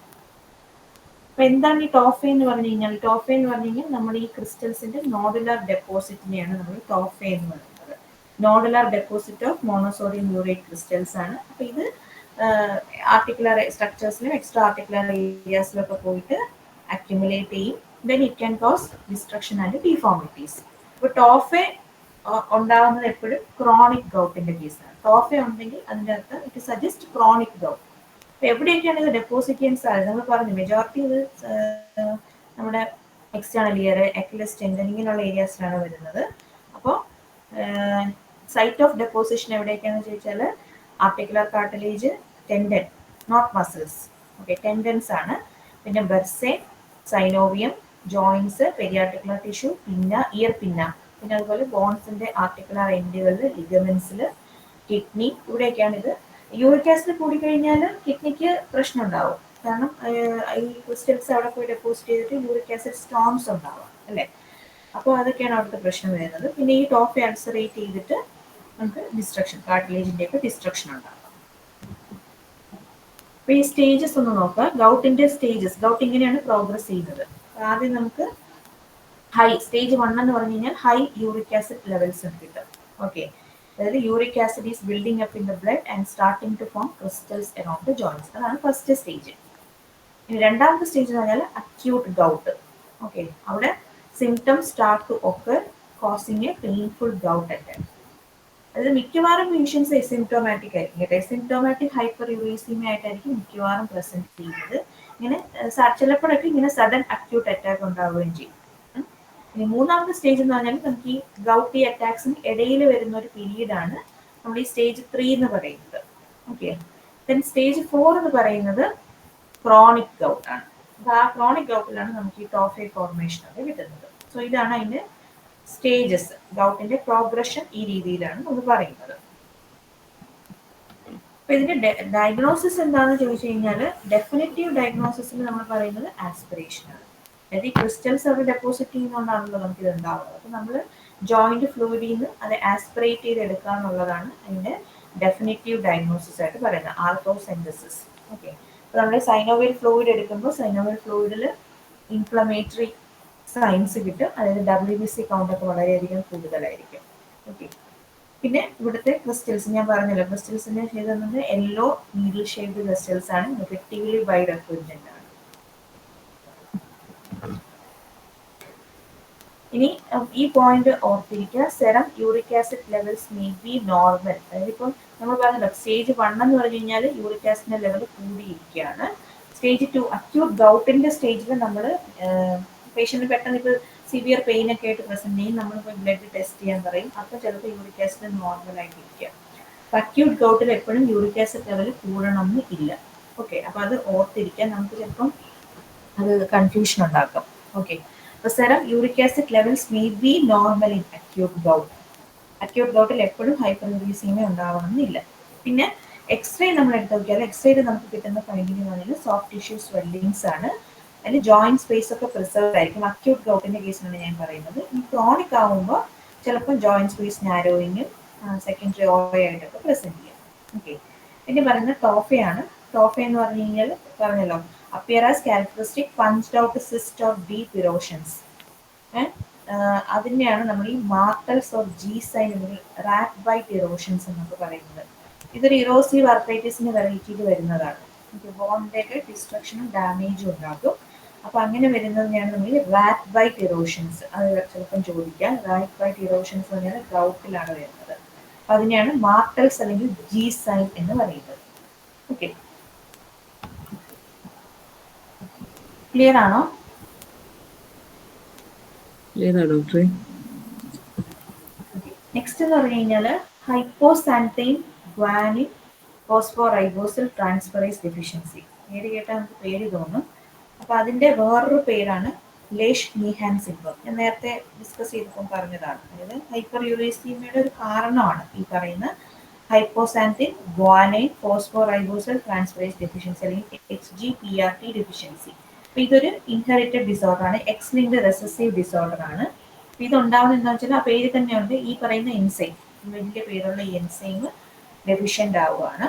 അപ്പൊ എന്താണ് ഈ ടോഫെ എന്ന് പറഞ്ഞു കഴിഞ്ഞാൽ? ടോഫെ എന്ന് പറഞ്ഞു കഴിഞ്ഞാൽ നമ്മുടെ ഈ ക്രിസ്റ്റൽസിന്റെ നോഡുലാർ ഡെപ്പോസിറ്റിനെയാണ് നമ്മൾ ടോഫെ എന്ന് പറയുന്നത്. Nodular deposit of monosodium urate crystals ആണ്. അപ്പൊ ഇത് ആർട്ടിക്കുലർ സ്ട്രക്ചേഴ്സിലും എക്സ്ട്രാ ആർട്ടിക്കുലർ ഏരിയാസിലൊക്കെ പോയിട്ട് അക്യുമുലേറ്റ് ചെയ്യും. Then it can cos destruction and deformities. അപ്പൊ ടോഫെ ഉണ്ടാകുന്നത് എപ്പോഴും ക്രോണിക് ഗൗട്ടിന്റെ കേസാണ്. ടോഫെ ഉണ്ടെങ്കിൽ അതിൻ്റെ അർത്ഥം ഇറ്റ് സജസ്റ്റ് ക്രോണിക് ഗൗട്ട്. അപ്പൊ എവിടെയൊക്കെയാണ് ഇത് ഡെപ്പോസിറ്റ് ചെയ്യാൻ സാധ്യത? നമ്മൾ പറഞ്ഞു മെജോറിറ്റി ഇത് നമ്മുടെ എക്സ്റ്റേണൽ ഇയർ, അക്യുലസ് ടെൻഡൻ ഇങ്ങനെയുള്ള ഏരിയാസിലാണ് വരുന്നത്. അപ്പോൾ സൈറ്റ് ഓഫ് ഡെപ്പോസിഷൻ എവിടെയൊക്കെയാണെന്ന് ചോദിച്ചാൽ articular cartilage, tendon, not muscles. Okay, tendons ആണ്. പിന്നെ bursae, synovium, joints, periarticular tissue, pinna, ear pinna, പിന്നെ അതുപോലെ ബോൺസിന്റെ ആർട്ടിക്കുലർ എൻഡുകളിൽ, ലിഗമെന്റ്സിൽ, കിഡ്നി, ഇവിടെയൊക്കെയാണ് ഇത്. യൂറിക് ആസിഡ് കൂടിക്കഴിഞ്ഞാൽ കിഡ്നിക്ക് പ്രശ്നം ഉണ്ടാവും. കാരണം ഈ ക്രിസ്റ്റൽസ് അവിടെ പോയി ഡെപ്പോസിറ്റ് ചെയ്തിട്ട് യൂറിക് ആസിഡ് സ്റ്റോൺസ് ഉണ്ടാവാം അല്ലേ. അപ്പോൾ അതൊക്കെയാണ് അവിടുത്തെ പ്രശ്നം വരുന്നത്. പിന്നെ ഈ ടോഫെ അൾസറേറ്റ് ചെയ്തിട്ട് നമുക്ക് ഡിസ്ട്രക്ഷൻ, കാർട്ടിലേജിന്റെ ഒക്കെ ഡിസ്ട്രക്ഷൻ ഉണ്ടാകും. അപ്പൊ ഈ സ്റ്റേജസ് ഒന്ന് നോക്കാം. ഗൗട്ടിന്റെ സ്റ്റേജസ്, ഗൗട്ട് ഇങ്ങനെയാണ് പ്രോഗ്രസ് ചെയ്യുന്നത്. ആദ്യം നമുക്ക് ഹൈ സ്റ്റേജ് 1 എന്ന് പറഞ്ഞു കഴിഞ്ഞാൽ ഹൈ യൂറിക് ആസിഡ് ലെവൽസ് കിട്ടും. ഓക്കെ, അതായത് uric acid is building up in the blood and starting to form crystals around the joints. അതാണ് ഫസ്റ്റ് സ്റ്റേജ്. ഇനി രണ്ടാമത്തെ സ്റ്റേജ് എന്ന് പറഞ്ഞാൽ അക്യൂട്ട് ഗൗട്ട്. ഓക്കെ, അവിടെ symptoms start to occur causing a painful gout attack. അതായത് മിക്കവാറും patients എസിംപ്റ്റോമാറ്റിക് ആയിരിക്കും കേട്ടോ. എസിംപ്റ്റോമാറ്റിക് ഹൈപ്പർ യൂറീസീമിയ ആയിട്ടായിരിക്കും മിക്കവാറും പ്രസന്റ് ചെയ്യുന്നത്. ഇങ്ങനെ ചിലപ്പോഴൊക്കെ ഇങ്ങനെ സഡൻ അക്യൂട്ട് അറ്റാക്ക് ഉണ്ടാവുകയും ചെയ്യും. ഇനി മൂന്നാമത്തെ സ്റ്റേജ് എന്ന് പറഞ്ഞാൽ നമുക്ക് ഈ ഗൗട്ടി അറ്റാക്സിന് ഇടയിൽ വരുന്ന ഒരു പീരീഡ് ആണ് നമ്മൾ ഈ സ്റ്റേജ് 3 എന്ന് പറയുന്നത്. ഓക്കെ, ദെൻ സ്റ്റേജ് 4 എന്ന് പറയുന്നത് ക്രോണിക് ഗൗട്ട് ആണ്. അപ്പൊ ആ ക്രോണിക് ഗൗട്ടിലാണ് നമുക്ക് ഈ ടോഫെ ഫോർമേഷൻ ഒക്കെ കിട്ടുന്നത്. സോ ഇതാണ് അതിന്റെ സ്റ്റേജസ്. ഗൗട്ടിന്റെ പ്രോഗ്രഷൻ ഈ രീതിയിലാണ് നമ്മൾ പറയുന്നത്. അപ്പൊ ഇതിന്റെ ഡയഗ്നോസിസ് എന്താണെന്ന് ചോദിച്ചു കഴിഞ്ഞാൽ ഡെഫിനറ്റീവ് ഡയഗ്നോസിസിൽ നമ്മൾ പറയുന്നത് ആസ്പിറേഷൻ ആണ്. അതായത് ഈ ക്രിസ്റ്റൽസ് അവിടെ ഡെപ്പോസിറ്റ് ചെയ്യുന്നതുകൊണ്ടാണല്ലോ നമുക്ക് ഇത് ഉണ്ടാവുന്നത്. അപ്പൊ നമ്മൾ ജോയിന്റ് ഫ്ലൂയിഡിൽ നിന്ന് അത് ആസ്പിറേറ്റ് ചെയ്ത് എടുക്കുക എന്നുള്ളതാണ് അതിന്റെ ഡെഫിനറ്റീവ് ഡയഗ്നോസിസ് ആയിട്ട് പറയുന്നത്, ആർത്തോസെൻറ്റസിസ്. ഓക്കെ, അപ്പൊ നമ്മൾ സൈനോവിയൽ ഫ്ലൂയിഡ് എടുക്കുമ്പോൾ സൈനോവിയൽ ഫ്ലൂയിഡിൽ ഇൻഫ്ലമേറ്ററി സൈൻസ് കിട്ടും. അതായത് WBC കൗണ്ട് ഒക്കെ വളരെയധികം കൂടുതലായിരിക്കും. ഓക്കെ, പിന്നെ ഇവിടുത്തെ ക്രിസ്റ്റൽസ് ഞാൻ പറഞ്ഞല്ലോ, ക്രിസ്റ്റൽസിന്റെ ചെയ്തത് യെല്ലോ നീഡിൽ ഷേപ്ഡ് ക്രിസ്റ്റൽസ് ആണ്, നെഗറ്റീവ്ലി ബൈറെഫ്രിജറന്റ് ആണ്. ഇനി ഈ പോയിന്റ് ഓർത്തിരിക്കുക, serum uric acid levels may be normal. അതായത് ഇപ്പം നമ്മൾ പറഞ്ഞല്ലോ സ്റ്റേജ് 1 എന്ന് പറഞ്ഞു കഴിഞ്ഞാൽ യൂറിക് ആസിഡിന്റെ ലെവൽ കൂടിയിരിക്കുകയാണ്. സ്റ്റേജ് 2 അക്യൂട്ട് ഗൗട്ടിന്റെ സ്റ്റേജിൽ നമ്മൾ പേഷ്യന്റ് പെട്ടെന്ന് ഇപ്പോൾ സിവിയർ പെയിൻ ഒക്കെ ആയിട്ട് പ്രസന്റ് ചെയ്യും, നമ്മൾ ബ്ലഡ് ടെസ്റ്റ് ചെയ്യാൻ പറയും. അപ്പോൾ ചിലപ്പോൾ യൂറിക് ആസിഡ് നോർമൽ ആയിട്ടിരിക്കുക. അപ്പൊ അക്യൂട്ട് ഗൗട്ടിൽ എപ്പോഴും യൂറിക് ആസിഡ് ലെവൽ കൂടണമെന്ന് ഇല്ല. ഓക്കെ, അപ്പൊ അത് ഓർത്തിരിക്കാൻ നമുക്ക് ചിലപ്പം അത് കൺഫ്യൂഷൻ ഉണ്ടാക്കും. ഓക്കെ, അപ്പൊ serum uric acid levels may be normal in acute gout. Acute ഗൗട്ടിൽ എപ്പോഴും ഹൈപ്പർ യൂറീസീമിയ ഉണ്ടാവണമെന്നില്ല. പിന്നെ എക്സ്റേ നമ്മൾ എടുത്ത് നോക്കിയാൽ എക്സ്റേയിൽ നമുക്ക് കിട്ടുന്ന ഫൈൻഡിങ് എന്ന് പറഞ്ഞാൽ സോഫ്റ്റ് ടിഷ്യൂ സ്വെല്ലിങ്സ് ആണ്. അതിൽ ജോയിന്റ് സ്പേസ് ഒക്കെ പ്രിസർവ് ആയിരിക്കും. അക്യൂട്ട് ഗൗട്ടിന്റെ കേസിലാണ് ഞാൻ പറയുന്നത്. ഈ ക്രോണിക് ആകുമ്പോൾ ചിലപ്പോൾ ജോയിന്റ് സ്പേസ് നാരോയിങ്ങും സെക്കൻഡറി ഓയ ആയിട്ടൊക്കെ പ്രസന്റ് ചെയ്യാം. ഓക്കെ, പിന്നെ പറയുന്നത് ടോഫയാണ്. ടോഫ എന്ന് പറഞ്ഞു കഴിഞ്ഞാൽ പറഞ്ഞല്ലോ appear as characteristic punched out cyst or deep erosions. അതിനെയാണ് നമ്മൾ ഈ മാർട്ടൽസ് ഓർ ജി സൈൻ അല്ലെങ്കിൽ റാറ്റ് ബൈറ്റ് ഇറോഷൻസ് എന്നൊക്കെ പറയുന്നത്. ഇതൊരു ഇറോസീവ് ആർത്രൈറ്റിസിന്റെ വെറൈറ്റിയിൽ വരുന്നതാണ്. ബോണിന്റെ ഒക്കെ ഡിസ്ട്രക്ഷനും ഡാമേജും ഉണ്ടാകും. അപ്പൊ അങ്ങനെ വരുന്നതിനെയാണ് നമ്മൾ റാറ്റ് ബൈറ്റ് ഇറോഷൻസ്. അത് ചിലപ്പം ചോദിക്കാം. റാറ്റ് ബൈറ്റ് ഇറോഷൻസ് എന്ന് പറഞ്ഞാൽ ഗൗട്ടിലാണ് വരുന്നത്. അപ്പൊ അതിനെയാണ് മാർട്ടൽസ് അല്ലെങ്കിൽ ജി സൈൻ എന്ന് പറയുന്നത്. ഓക്കെ, ക്ലിയർ ആണോ? നെക്സ്റ്റ് എന്ന് പറഞ്ഞു കഴിഞ്ഞാൽ ഹൈപ്പോസാൻതൈൻ ഗ്വാനിൻ ഫോസ്ഫോറൈബോസൽ ട്രാൻസ്ഫറേസ് ഡെഫിഷ്യൻസി. പേര് കേട്ടാൽ നമുക്ക് പേര് തോന്നും. അപ്പൊ അതിന്റെ വേറൊരു പേരാണ് ലേഷ് മീഹാൻ സിൻഡ്രോം. ഞാൻ നേരത്തെ ഡിസ്കസ് ചെയ്തപ്പോൾ പറഞ്ഞതാണ്. അതായത് ഹൈപ്പർ യൂറീസീമിയയുടെ ഒരു കാരണമാണ് ഈ പറയുന്ന ഹൈപ്പോസാൻതൈൻ ഗ്വാനൈൻ ഫോസ്ഫോറൈബോസൽ ട്രാൻസ്ഫറേസ് ഡെഫിഷ്യൻസി അല്ലെങ്കിൽ HGPRT ഡെഫിഷ്യൻസി. ഇതൊരു ഇൻഹെറിറ്റഡ് ഡിസോർഡർ ആണ്, എക്സ് ലിങ്ക്ഡ് റെസസീവ് ഡിസോർഡർ ആണ്. ഇതുണ്ടാവുന്നത് എന്താ വെച്ചാൽ ആ പേര് തന്നെയുണ്ട്, ഈ പറയുന്ന എൻസൈം, വലിയ പേരുള്ള ഈ എൻസൈം ഡെഫിഷ്യൻ്റ് ആവുകയാണ്.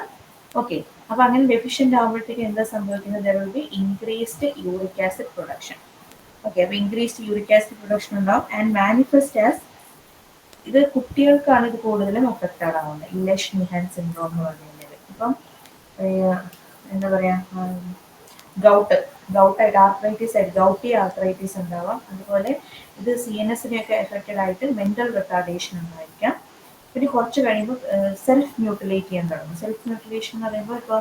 ഓക്കെ, അപ്പൊ അങ്ങനെ ഡെഫിഷ്യൻ്റ് ആകുമ്പോഴത്തേക്ക് എന്താ സംഭവിക്കുന്നത്? There will be increased uric acid production. Okay, അപ്പൊ ഇൻക്രീസ്ഡ് യൂറിക് ആസിഡ് പ്രൊഡക്ഷൻ ഉണ്ടാവും ആൻഡ് മാനിഫെസ്റ്റ് ആസ്, ഇത് കുട്ടികൾക്കാണ് ഇത് കൂടുതലും എഫക്റ്റഡ് ആവുന്നത്, ഇംഗ്ലീഷ് നിഹാൻ സിൻഡ്രോം എന്ന് പറഞ്ഞു കഴിഞ്ഞാൽ. ഇപ്പം എന്താ പറയാ, ഗൗട്ടായിട്ട് ആർത്രൈറ്റിസ് ആയിട്ട് ഗൗട്ടി ആർത്രൈറ്റിസ് ഉണ്ടാവാം. അതുപോലെ ഇത് CNS-നെയൊക്കെ എഫക്റ്റഡ് ആയിട്ട് മെന്റൽ റിട്ടാർഡേഷൻ ഉണ്ടായിരിക്കാം. പിന്നെ കുറച്ച് കഴിയുമ്പോൾ സെൽഫ് മ്യൂട്ടിലേറ്റ് ചെയ്യാൻ തുടങ്ങും. സെൽഫ് മ്യൂട്ടിലേഷൻ എന്ന് പറയുമ്പോൾ ഇപ്പോൾ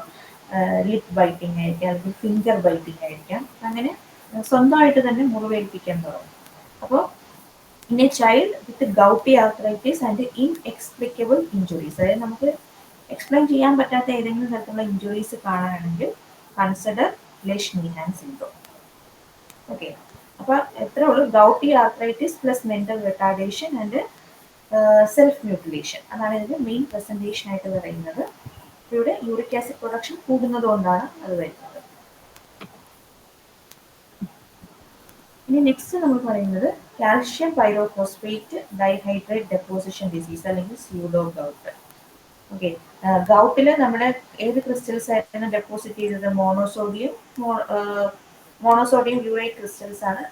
ലിപ് ബൈറ്റിംഗ് ആയിരിക്കാം, അല്ലെങ്കിൽ ഫിംഗർ ബൈറ്റിംഗ് ആയിരിക്കാം. അങ്ങനെ സ്വന്തമായിട്ട് തന്നെ മുറിവേൽപ്പിക്കാൻ തുടങ്ങും. അപ്പോൾ in A Child with gouty arthritis and inexplicable injuries, അതായത് നമുക്ക് എക്സ്പ്ലെയിൻ ചെയ്യാൻ പറ്റാത്ത ഏതെങ്കിലും തരത്തിലുള്ള ഇഞ്ചുറീസ് കാണുകയാണെങ്കിൽ കൺസിഡർ ലെഷ്-നീഹാൻ സിൻഡ്രോം. ഓക്കെ, അപ്പൊ എത്ര ഉള്ളൂ? Gouty arthritis plus mental retardation and self mutilation, അതാണ് ഇതിന്റെ മെയിൻ പ്രസന്റേഷൻ ആയിട്ട് പറയുന്നത്. ഇവിടെ യൂറിക് ആസിഡ് പ്രൊഡക്ഷൻ കൂടുന്നത് കൊണ്ടാണ് അത് വരുന്നത്. ഇനി നെക്സ്റ്റ് നമ്മൾ പറയുന്നത് calcium pyrophosphate dihydrate deposition disease, അല്ലെങ്കിൽ സ്യൂഡോ ഗൗട്ട്. ഓക്കെ, ഗൗട്ടില് നമ്മുടെ ഏത് ക്രിസ്റ്റൽസ് ആയിരുന്നു ഡെപ്പോസിറ്റ് ചെയ്തത്? മോണോസോഡിയം യൂറേറ്റ് ക്രിസ്റ്റൽസ് ആണ്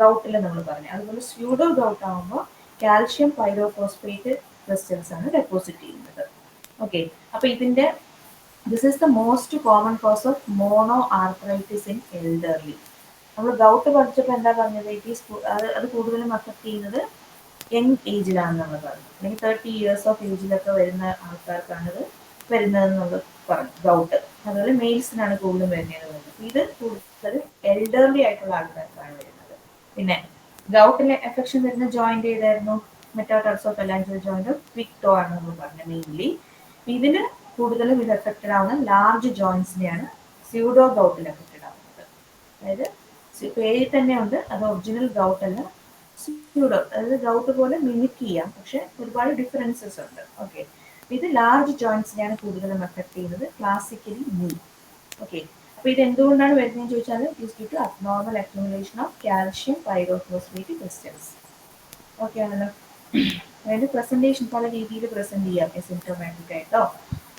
ഗൗട്ടിൽ നമ്മൾ പറഞ്ഞത്. അതുപോലെ സ്യൂഡോ ഗൗട്ട് ആകുമ്പോൾ കാൽഷ്യം പൈറോഫോസ്ഫേറ്റ് ക്രിസ്റ്റൽസ് ആണ് ഡെപ്പോസിറ്റ് ചെയ്യുന്നത്. ഓക്കെ, അപ്പൊ ഇതിന്റെ this is the most common cos of mono arthritis in elderly. നമ്മൾ ഗൗട്ട് പഠിച്ചപ്പോൾ എന്താ പറഞ്ഞത്? അത് കൂടുതലും അഫക്ട് ചെയ്യുന്നത് യങ് ഏജിലാണ് നമ്മൾ പറഞ്ഞത്, അല്ലെങ്കിൽ 30 years ഓഫ് ഏജിലൊക്കെ വരുന്ന ആൾക്കാർക്കാണ് ഇത് വരുന്നതെന്നുള്ളത് പറഞ്ഞു, ഗൗട്ട്. അതുപോലെ മെയിൽസിനാണ് കൂടുതലും വരുന്നത്. ഇത് കൂടുതൽ എൽഡർലി ആയിട്ടുള്ള ആൾക്കാർക്കാണ് വരുന്നത്. പിന്നെ ഗൗട്ടിലെ എഫക്ഷൻ വരുന്ന ജോയിന്റ് ഏതായിരുന്നു? മെറ്റാടാർസോഫലാൻജൽ ജോയിന്റ്, ക്വിക്ക് ടോ ആണ് നമ്മൾ പറഞ്ഞത് മെയിൻലി. ഇതിന് കൂടുതലും ഇത് എഫക്റ്റഡ് ആവുന്ന ലാർജ് ജോയിന്റ്സിനെയാണ് സ്യൂഡോ ഗൗട്ടിൽ എഫക്റ്റഡ് ആവുന്നത്. അതായത് പേരിൽ തന്നെ ഉണ്ട്, അത് ഒറിജിനൽ ഗൗട്ട് അല്ല, സ്യൂഡോ, അതായത് ഗൗട്ട് പോലെ മിമിക് ചെയ്യാം, പക്ഷെ ഒരുപാട് ഡിഫറൻസസ് ഉണ്ട്. ഓക്കെ, ഇത് ലാർജ് ജോയിന്റ്സിനെയാണ് കൂടുതലും എഫക്ട് ചെയ്യുന്നത്, ക്ലാസിക്കലി നീ. ഓക്കെ, അപ്പൊ ഇത് എന്തുകൊണ്ടാണ് വരുന്നതെന്ന് ചോദിച്ചാൽ it is due to abnormal accumulation of calcium pyrophosphate crystals. Okay ആണല്ലോ. അതായത് പ്രസന്റേഷൻ പല രീതിയിൽ പ്രസന്റ് ചെയ്യാം, സിംറ്റോമാറ്റിക് ആയിട്ടോ,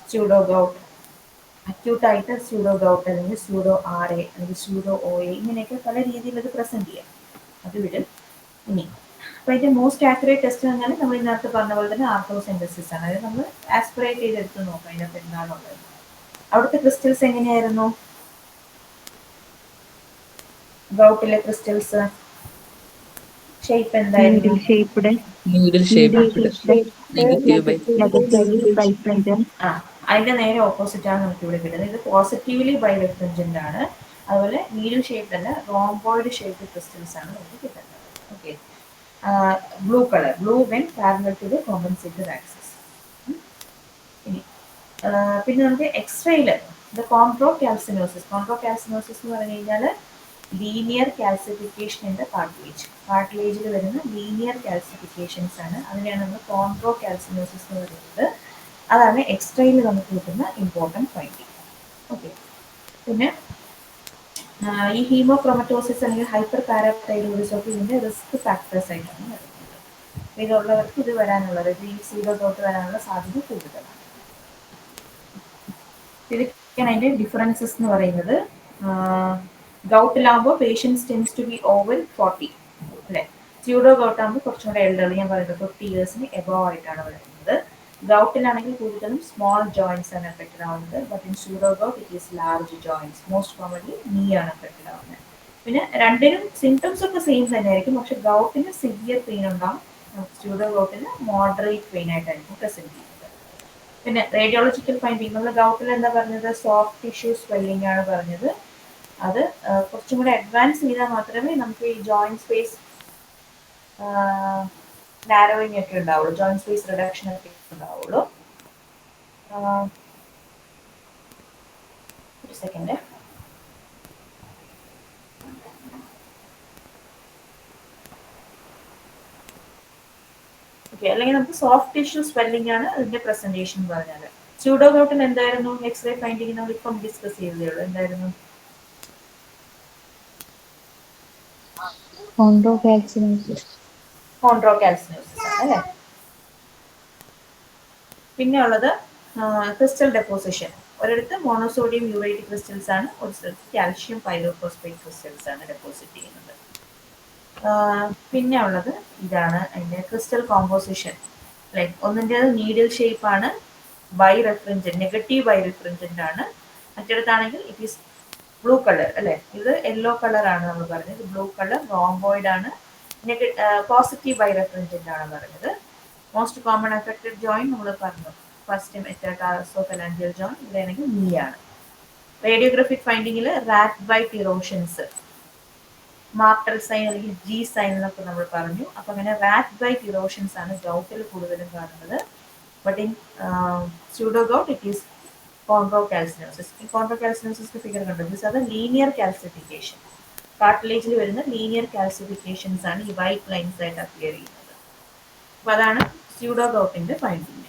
സ്യൂഡോ ഗൗട്ട്, അക്യൂട്ടായിട്ട് സ്യൂഡോ ഗൗട്ട്, അല്ലെങ്കിൽ സ്യൂഡോ RA, അല്ലെങ്കിൽ സ്യൂഡോ OA, ഇങ്ങനെയൊക്കെ പല രീതിയിൽ ഇത് പ്രസന്റ് ചെയ്യാം. അത് വിടും. ഇനി അപ്പൊ ഇതിന്റെ മോസ്റ്റ് ആക്യുറേറ്റ് ടെസ്റ്റ് എന്ന് പറഞ്ഞാൽ നമ്മൾ ഇതിനകത്ത് പറഞ്ഞ പോലെ തന്നെ ആർത്തോസെൻറ്റസിസ് ആണ്. അതായത് നമ്മൾ ആസ്പിറേറ്റ് ചെയ്തെടുത്ത് നോക്കാം അതിനകത്ത് എന്താണുള്ളത്. അവിടുത്തെ ക്രിസ്റ്റൽസ് എങ്ങനെയായിരുന്നു? ഗൗട്ടിലെ ക്രിസ്റ്റൽസ് ഷേപ്പ് എന്തായിരുന്നു? നീഡിൽ ഷേപ്പ്ഡ് നെഗറ്റീവ് ആ, അതിന്റെ നേരെ ഓപ്പോസിറ്റ് ആണ് നമുക്ക് ഇവിടെ കിട്ടുന്നത്. ഇത് പോസിറ്റീവ്ലി ബൈറെഫ്രിജന്റ് ആണ്. അതുപോലെ നീഡിൽ ഷേപ്പ് അല്ല, റോംബോയിഡ് ഷേപ്പ് ക്രിസ്റ്റൽസ് ആണ് നമുക്ക് കിട്ടുന്നത്. Okay, blue colour, blue when parallel to the compensated axis. ഇനി പിന്നെ നമുക്ക് എക്സ്റേയില് കോൺട്രോകാൽസിനോസിസ് എന്ന് പറഞ്ഞു കഴിഞ്ഞാൽ ലീനിയർ കാൽസിഫിക്കേഷൻ ഇൻ ദ കാർട്ടിലേജിൽ വരുന്ന ലീനിയർ കാൽസിഫിക്കേഷൻസ് ആണ്, അതിനെയാണ് നമ്മൾ കോൺട്രോകാൽസിനോസിസ് എന്ന് പറയുന്നത്. അതാണ് എക്സ്റേയിൽ നമുക്ക് കിട്ടുന്ന ഇമ്പോർട്ടൻറ്റ് ഫൈൻഡിങ്. ഓക്കെ, പിന്നെ ഈ ഹീമോക്രോമറ്റോസിസ് അല്ലെങ്കിൽ ഹൈപ്പർ പാരാതൈറോയിഡിസം ഒക്കെ ഇതിന്റെ റിസ്ക് ഫാക്ടേഴ്സ് ആയിട്ടാണ് വരുന്നത്. ഇതുള്ളവർക്ക് ഇത് വരാനുള്ളത്, ഈ സ്യൂഡോഗൗട്ട് വരാനുള്ള സാധ്യത കൂടുതലാണ്. ഇതൊക്കെയാണ് അതിന്റെ ഡിഫറൻസസ് എന്ന് പറയുന്നത്. ഗൗട്ടിലാകുമ്പോൾ patients tends to be over 40 അല്ലെ. സ്യൂഡോ ഗൗട്ടാകുമ്പോൾ കുറച്ചും കൂടെ എൽഡർലി, ഞാൻ പറയുന്നത് 50 years എബോവ് ആയിട്ടാണ് വരുന്നത്. ഗൗട്ടിലാണെങ്കിൽ കൂടുതലും സ്മോൾ ജോയിന്റ്സ് ആണ് എഫക്റ്റഡ് ആവുന്നത്. But in pseudo gout it is large joints, most commonly knee ആണ് എഫക്റ്റഡ് ആവുന്നത്. പിന്നെ രണ്ടിനും സിംറ്റംസ് ഒക്കെ സെയിം തന്നെയായിരിക്കും, പക്ഷെ ഗൗട്ടിന് സിവിയർ പെയിൻ ഉണ്ടാവും, സ്യൂഡോ ഗൗട്ടിന് മോഡറേറ്റ് പെയിൻ ആയിട്ടായിരിക്കും പ്രസന്റ് ചെയ്യുന്നത്. പിന്നെ റേഡിയോളജിക്കൽ ഫൈൻഡിങ്, നമ്മൾ ഗൗട്ടിൽ എന്താ പറഞ്ഞത്? സോഫ്റ്റ് ടിഷ്യൂ സ്വെല്ലിംഗ് ആണ് പറഞ്ഞത്. അത് കുറച്ചും കൂടെ അഡ്വാൻസ് ചെയ്താൽ മാത്രമേ നമുക്ക് ഈ ജോയിന്റ് സ്പേസ് നാരോയിങ് ഒക്കെ ഉണ്ടാവുള്ളൂ, ജോയിന്റ് സ്പേസ് റിഡക്ഷൻ ഒക്കെ ഉണ്ടാവുള്ളൂ. ഒരു സെക്കൻഡ്. ഓക്കെ, അല്ലെങ്കിൽ നമുക്ക് സോഫ്റ്റ് ടിഷ്യൂ സ്വെല്ലിംഗ് ആണ് അതിന്റെ പ്രസന്റേഷൻ പറഞ്ഞത്. സ്യൂഡോ ഗൗട്ടിൽ എന്തായിരുന്നു എക്സ്റേ ഫൈൻഡിങ്? നമ്മൾ ഇപ്പം ഡിസ്കസ് ചെയ്തതേ ഉള്ളൂ. എന്തായിരുന്നു? കോൺട്രോകാൽസിനോസിസ്. കോൺട്രോകാൽസിനോസിസ് ആണ് അല്ലേ. പിന്നെ ഉള്ളത് ക്രിസ്റ്റൽ ഡെപ്പോസിഷൻ. ഒരിടത്ത് മോണോസോഡിയം യൂറേറ്റ് ക്രിസ്റ്റൽസ് ആണ്, ഒരു സ്ഥലത്ത് കാൽഷ്യം പൈലോഫോസ്ഫേറ്റ് ക്രിസ്റ്റൽസ് ആണ് ഡെപ്പോസിറ്റ് ചെയ്യുന്നത്. പിന്നെ ഉള്ളത് ഇതാണ് അതിന്റെ ക്രിസ്റ്റൽ കോമ്പോസിഷൻ. ലൈക്ക് ഒന്നിൻ്റെത് നീഡിൽ ഷേപ്പ് ആണ്, birefringent, negative birefringent ആണ്. മറ്റേടത്താണെങ്കിൽ ഇറ്റ് ഈസ് ബ്ലൂ കളർ അല്ലെ, ഇത് യെല്ലോ കളർ ആണ് നമ്മൾ പറഞ്ഞത്, ഇത് ബ്ലൂ കളർ റോംബോയിഡ് ആണ്, പോസിറ്റീവ് ബൈ റെഫ്രിഞ്ചന്റ് ആണ് പറഞ്ഞത്. മോസ്റ്റ് കോമൺ അഫക്റ്റഡ് ജോയിന്റ് നമ്മൾ പറഞ്ഞു, ഫസ്റ്റ് മെറ്റാകാർസോഫലാൻജിയൽ ജോയിന്റ്, ഇവിടെയാണെങ്കിൽ നീ ആണ്. റേഡിയോഗ്രാഫിക് ഫൈൻഡിങ്ങിൽ rat bite erosions, Martel sign അല്ലെങ്കിൽ ജി സൈൻ എന്നൊക്കെ നമ്മൾ പറഞ്ഞു. അപ്പൊ അങ്ങനെ റാറ്റ് ബൈറ്റ് ഇറോഷൻസ് ആണ് ഗൗട്ടിൽ കൂടുതലും കാണുന്നത്. But in pseudo gout it is chondrocalcinosis. ഈ കോൺട്രോകാൽസിനോസിന്റെ ഫിഗർ കണ്ടു, this are the linear calcification. കാർട്ടിലേജിൽ വരുന്ന ലീനിയർ കാൽസിഫിക്കേഷൻസ് ആണ് ഈ വൈറ്റ് ലൈൻസ് ആയിട്ട് അപ്പിയർ ചെയ്യുന്നത്. അപ്പൊ അതാണ് സ്യൂഡോ ഗൗട്ടിന്റെ ഫൈൻഡിങ്.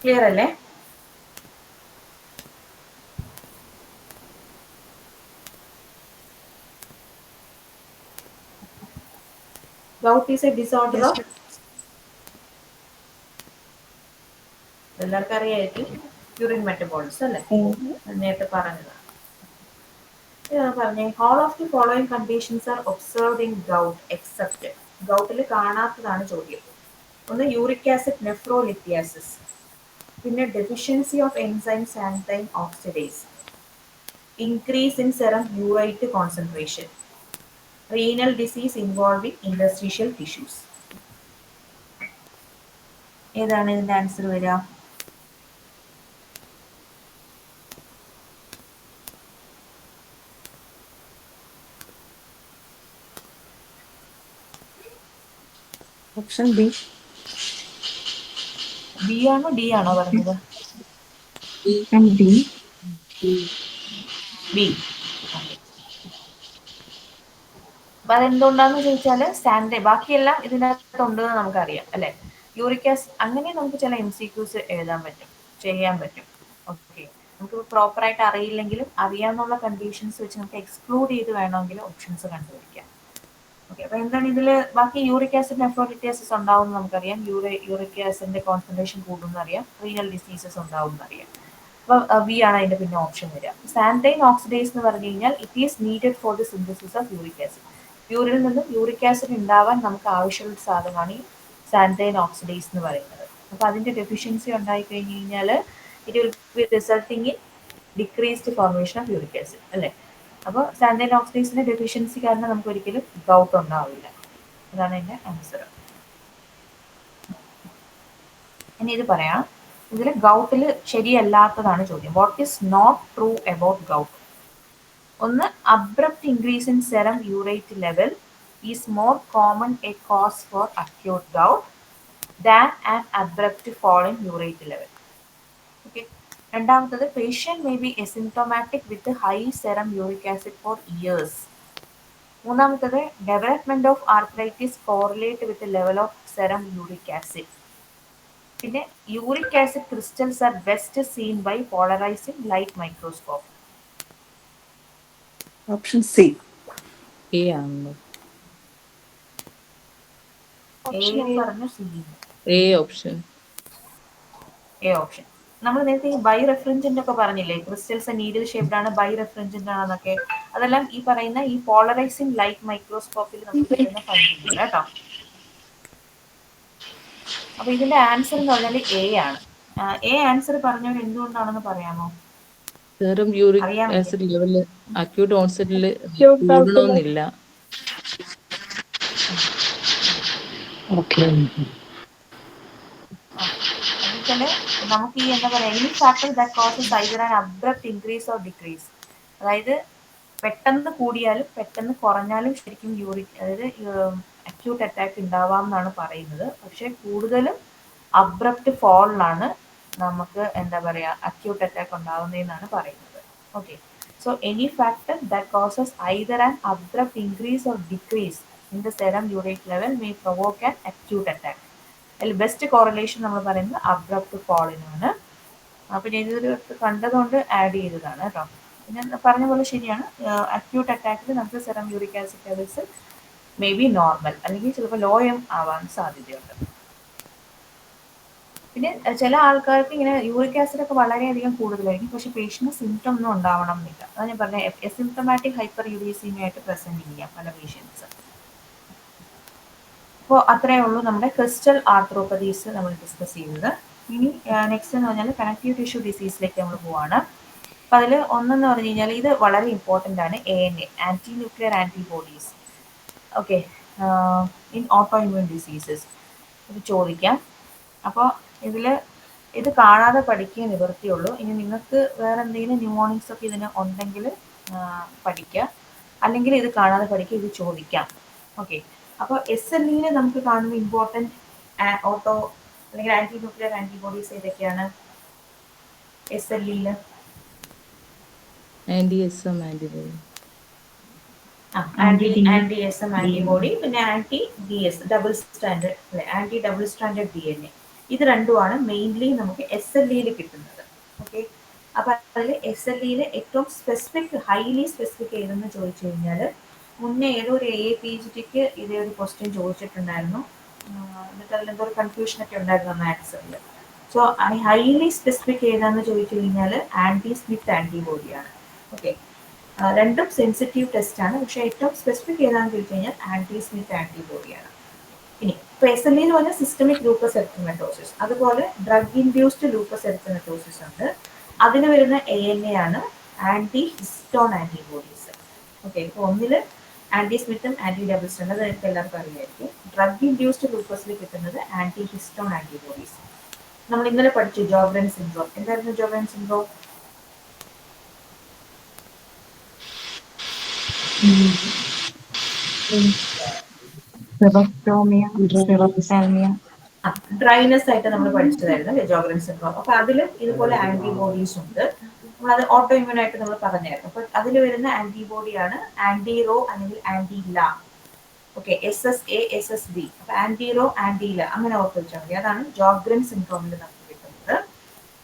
ക്ലിയർ അല്ലേ? Gout is a disorder of, എല്ലാവർക്കും അറിയായിരിക്കും, യൂറിൻ മെറ്റബോളിസം അല്ലേ, നേരത്തെ പറഞ്ഞതാണ്. പറഞ്ഞേ all of the following conditions are observed in gout except, ഗൗട്ടിൽ കാണാത്തതാണ് ചോദ്യം. ഒന്ന് യൂറിക് ആസിഡ് നെഫ്രോലിത്തിയാസിസ്, പിന്നെ deficiency of enzyme xanthine oxidase, increase in serum urate concentration, renal disease involving interstitial tissues. ഏതാണ് ഇതിന്റെ ആൻസർ വരിക? Option B. ബി ആണോ D ആണോ പറഞ്ഞത്? B. അപ്പൊ അതെന്തുകൊണ്ടാന്ന് ചോദിച്ചാല് ബാക്കിയെല്ലാം ഇതിനകത്ത് ഉണ്ടെന്ന് നമുക്കറിയാം അല്ലെ. യൂറിക് ആസിഡ് അങ്ങനെ നമുക്ക് ചില MCQs എഴുതാൻ പറ്റും, ചെയ്യാൻ പറ്റും. ഓക്കെ, നമുക്ക് പ്രോപ്പർ ആയിട്ട് അറിയില്ലെങ്കിലും അറിയാവുന്ന കണ്ടീഷൻസ് വെച്ച് നമുക്ക് എക്സ്ക്ലൂഡ് ചെയ്ത് വേണമെങ്കിൽ ഓപ്ഷൻസ് കണ്ടുപിടിക്കാം. ഓക്കെ, അപ്പൊ എന്താണ് ഇതില് ബാക്കി യൂറിക് ആസിഡ് നെഫ്രോലിറ്റിയാസിസ് ഉണ്ടാവും എന്ന് നമുക്കറിയാം, യൂറിക് ആസിഡിന്റെ കോൺസെൻട്രേഷൻ കൂടുന്ന അറിയാം, റീനൽ ഡിസീസസ് ഉണ്ടാവും എന്നറിയാം. അപ്പൊ ബി ആണ് അതിന്റെ പിന്നെ ഓപ്ഷൻ വരിക. സാന്തൈൻ ഓക്സിഡേസ് എന്ന് പറഞ്ഞു കഴിഞ്ഞാൽ it is needed for the synthesis of uric acid. യൂറിനിൽ നിന്നും യൂറിക് ആസിഡ് ഉണ്ടാവാൻ നമുക്ക് ആവശ്യമുള്ള സാധനമാണ് ഈ സാന്തൈൻ ഓക്സിഡേസ് എന്ന് പറയുന്നത്. അപ്പൊ അതിന്റെ ഡെഫിഷ്യൻസി ഉണ്ടായി കഴിഞ്ഞു കഴിഞ്ഞാൽ it will B resulting in decreased formation of uric acid അല്ലെ. അപ്പോൾ സാന്തൈൻ ഓക്സിഡേസിന്റെ ഡെഫിഷ്യൻസി കാരണം നമുക്ക് ഒരിക്കലും ഗൗട്ട് ഉണ്ടാവില്ല. അതാണ് എന്റെ ആൻസർ. ഇനി ഇത് പറയാം, ഇതിൽ ഗൗട്ടിൽ ശരിയല്ലാത്തതാണ് ചോദ്യം. What is not true about gout? ഒന്ന്, abrupt increase in serum urate level is more common a cause for acute gout than an abrupt fall in urate level. Okay. രണ്ടാമത്തത്, patient may be asymptomatic with high serum uric acid for years. മൂന്നാമത്തത്, development of arthritis correlate with level of serum uric acid. പിന്നെ uric acid crystals are best seen by polarising light microscope. Option C. A ആണല്ലോ. പറഞ്ഞു C. A option. A option. നമ്മൾ നേരത്തെ ഈ by റെഫ്രിഞ്ചന്റ് ഒക്കെ പറഞ്ഞില്ലേ, crystals needle shaped ആണ്, by റെഫ്രിഞ്ചന്റ് ആണെന്നൊക്കെ, അതെല്ലാം ഈ പറയുന്ന ഈ പോളറൈസിംഗ് ലൈറ്റ് മൈക്രോസ്കോപ്പിൽ നമുക്ക് കിട്ടുന്ന ഫൈൻഡിംഗ് കേട്ടോ. അപ്പൊ ഇതിന്റെ ആൻസർ എന്ന് പറഞ്ഞാൽ എ ആണ്. എ ആൻസർ പറഞ്ഞവർ എന്തുകൊണ്ടാണെന്ന് പറയാമോ? Serum uric acid level acute ഓൺസെറ്റിൽ കൂടണമെന്നില്ല. അതുപോലെ നമുക്ക് ഈ എന്താ പറയാ, any factor that causes either an abrupt increase or decrease, അതായത് പെട്ടെന്ന് കൂടിയാലും പെട്ടെന്ന് കുറഞ്ഞാലും ശരിക്കും യൂറിക്, അതായത് അക്യൂട്ട് അറ്റാക്ക് ഉണ്ടാവാം എന്നാണ് പറയുന്നത്. പക്ഷെ കൂടുതലും അബ്രപ്റ്റ് ഫോളിലാണ് നമുക്ക് എന്താ പറയാ അക്യൂട്ട് അറ്റാക്ക് ഉണ്ടാവുന്നതെന്നാണ് പറയുന്നത്. Okay, so any factor that causes either an abrupt increase or decrease in the serum urate level may provoke an acute attack. അതിൽ ബെസ്റ്റ് കോറിലേഷൻ നമ്മൾ പറയുന്നത് അബ്രപ്റ്റ് ഫോളിനാണ്. അപ്പൊ ഞാൻ ഇതൊരു കണ്ടതുകൊണ്ട് ആഡ് ചെയ്തതാണ് കേട്ടോ. ഞാൻ പറഞ്ഞ പോലെ ശരിയാണ്, അക്യൂട്ട് അറ്റാക്കിൽ നമുക്ക് serum uric acid levels may be normal, അല്ലെങ്കിൽ ചിലപ്പോൾ ലോ എം ആവാൻ സാധ്യതയുണ്ട്. പിന്നെ ചില ആൾക്കാർക്ക് ഇങ്ങനെ യൂറിക് ആസിഡ് ഒക്കെ വളരെയധികം കൂടുതലായിരിക്കും, പക്ഷെ പേഷ്യന്റ് സിംറ്റം ഒന്നും ഉണ്ടാവണം എന്നില്ല. അതാണ് ഞാൻ പറഞ്ഞ എസിംറ്റമാറ്റിക് ഹൈപ്പർ യൂറീസീമിയ ആയിട്ട് പ്രസന്റ് ചെയ്യാം പല പേഷ്യൻസ്. അപ്പോൾ അത്രയേ ഉള്ളൂ നമ്മുടെ ക്രിസ്റ്റൽ ആർത്രോപ്പതീസ് നമ്മൾ ഡിസ്കസ് ചെയ്യുന്നത്. ഇനി നെക്സ്റ്റ് എന്ന് പറഞ്ഞാൽ കണക്റ്റീവ് ടിഷ്യൂ ഡിസീസിലേക്ക് നമ്മൾ പോവാണ്. അപ്പം അതിൽ ഒന്നെന്ന് പറഞ്ഞു കഴിഞ്ഞാൽ ഇത് വളരെ ഇമ്പോർട്ടൻ്റ് ആണ്, ANA, anti nuclear antibodies. Okay, in auto immune diseases ഇത് ചോദിക്കാം. അപ്പോൾ ഇത് കാണാതെ പഠിക്കുക നിവൃത്തിയുള്ളൂ. ഇനി നിങ്ങൾക്ക് വേറെ എന്തെങ്കിലും ന്യൂമോണിക്സ് ഒക്കെ ഇതിന് ഉണ്ടെങ്കിൽ പഠിക്കുക, അല്ലെങ്കിൽ ഇത് കാണാതെ പഠിക്കുക, ഇത് ചോദിക്കാം. ഓക്കെ, അപ്പോൾ SLE നമുക്ക് കാണുന്ന ഇമ്പോർട്ടൻറ്റ് ഓട്ടോ അല്ലെങ്കിൽ ആൻറ്റി ന്യൂക്ലിയർ ആൻറ്റിബോഡീസ് ഏതൊക്കെയാണ് SLE? ആന്റി-SM ആന്റിബോഡി, ആന്റി-SM ആന്റിബോഡി, പിന്നെ ആന്റി-DS ഡബിൾ സ്റ്റാൻഡേർഡ് അല്ലെ, ആന്റി ഡബിൾ സ്റ്റാൻഡേർഡ് DNA. ഇത് രണ്ടുമാണ് മെയിൻലി നമുക്ക് SLE കിട്ടുന്നത്. ഓക്കെ, അപ്പൊ അതിൽ SLE ഏറ്റവും സ്പെസിഫിക്, ഹൈലി സ്പെസിഫിക് ഏതെന്ന് ചോദിച്ചു കഴിഞ്ഞാൽ, മുന്നേ ഏതോ ഒരു AAPGTക്ക് ഇതേ ഒരു ക്വസ്റ്റ്യൻ ചോദിച്ചിട്ടുണ്ടായിരുന്നു. എന്നിട്ട് അതിലെന്തോ ഒരു കൺഫ്യൂഷൻ ഒക്കെ ഉണ്ടായിരുന്നു ആ ആൻസറിൽ. സോ ഹൈലി സ്പെസിഫിക് ഏതാന്ന് ചോദിച്ചു കഴിഞ്ഞാൽ ആന്റി സ്മിത്ത് ആന്റിബോഡിയാണ്. ഓക്കെ, രണ്ടും സെൻസിറ്റീവ് ടെസ്റ്റ് ആണ്, പക്ഷെ ഏറ്റവും സ്പെസിഫിക് ഏതാണെന്ന് ചോദിച്ചു കഴിഞ്ഞാൽ ആന്റി സ്മിത്ത് ആന്റിബോഡിയാണ്. ഇനി ഇപ്പോൾ SLE എന്ന് പറഞ്ഞാൽ സിസ്റ്റമിക് ലൂപ്പസ് എറിത്തമെറ്റോസിസ്, അതുപോലെ ഡ്രഗ് ഇൻഡ്യൂസ്ഡ് ലൂപ്പസ് എറിത്തമെറ്റോസിസ് ഉണ്ട്. അതിന് വരുന്ന ANA ആണ് ആന്റി ഹിസ്റ്റോൺ ആന്റിബോഡീസ്. ഓക്കെ, ഇപ്പോൾ ഒന്നിൽ ആന്റി സ്മിത്തും ആന്റി ഡബിൾ സ്റ്റാൻഡേർഡ്, അതൊക്കെ എല്ലാവർക്കും അറിയായിരിക്കും. ഡ്രഗ് ഇൻഡ്യൂസ്ഡ് ലൂപ്പസിൽ കിട്ടുന്നത് ആന്റി ഹിസ്റ്റോൺ ആന്റിബോഡീസ്. നമ്മൾ ഇന്നലെ പഠിച്ചു ജോഗ്രൻ സിൻഡ്രോം. എന്തായിരുന്നു ജോഗ്രൻ സിൻഡ്രോം? ഡ്രൈനെസ് ആയിട്ട് നമ്മൾ പഠിച്ചതായിരുന്നു അല്ലേ ജോഗ്രൻ സിൻഡ്രോം. അപ്പൊ അതിലും ഇതുപോലെ ആന്റിബോഡീസ് ഉണ്ട്. നമ്മളത് ഓട്ടോ ഇമ്മ്യൂൺ ആയിട്ട് നമ്മൾ പറഞ്ഞായിരുന്നു. അപ്പൊ അതിൽ വരുന്ന ആന്റിബോഡിയാണ് ആന്റിറോ അല്ലെങ്കിൽ ആന്റില. Okay, SSA SSB. അപ്പൊ ആന്റിറോ ആന്റില അങ്ങനെ ഓർത്ത് വെച്ചാൽ മതി. അതാണ് ജോഗ്രൻ സിൻഡ്രോമിൽ നമുക്ക് കിട്ടുന്നത്.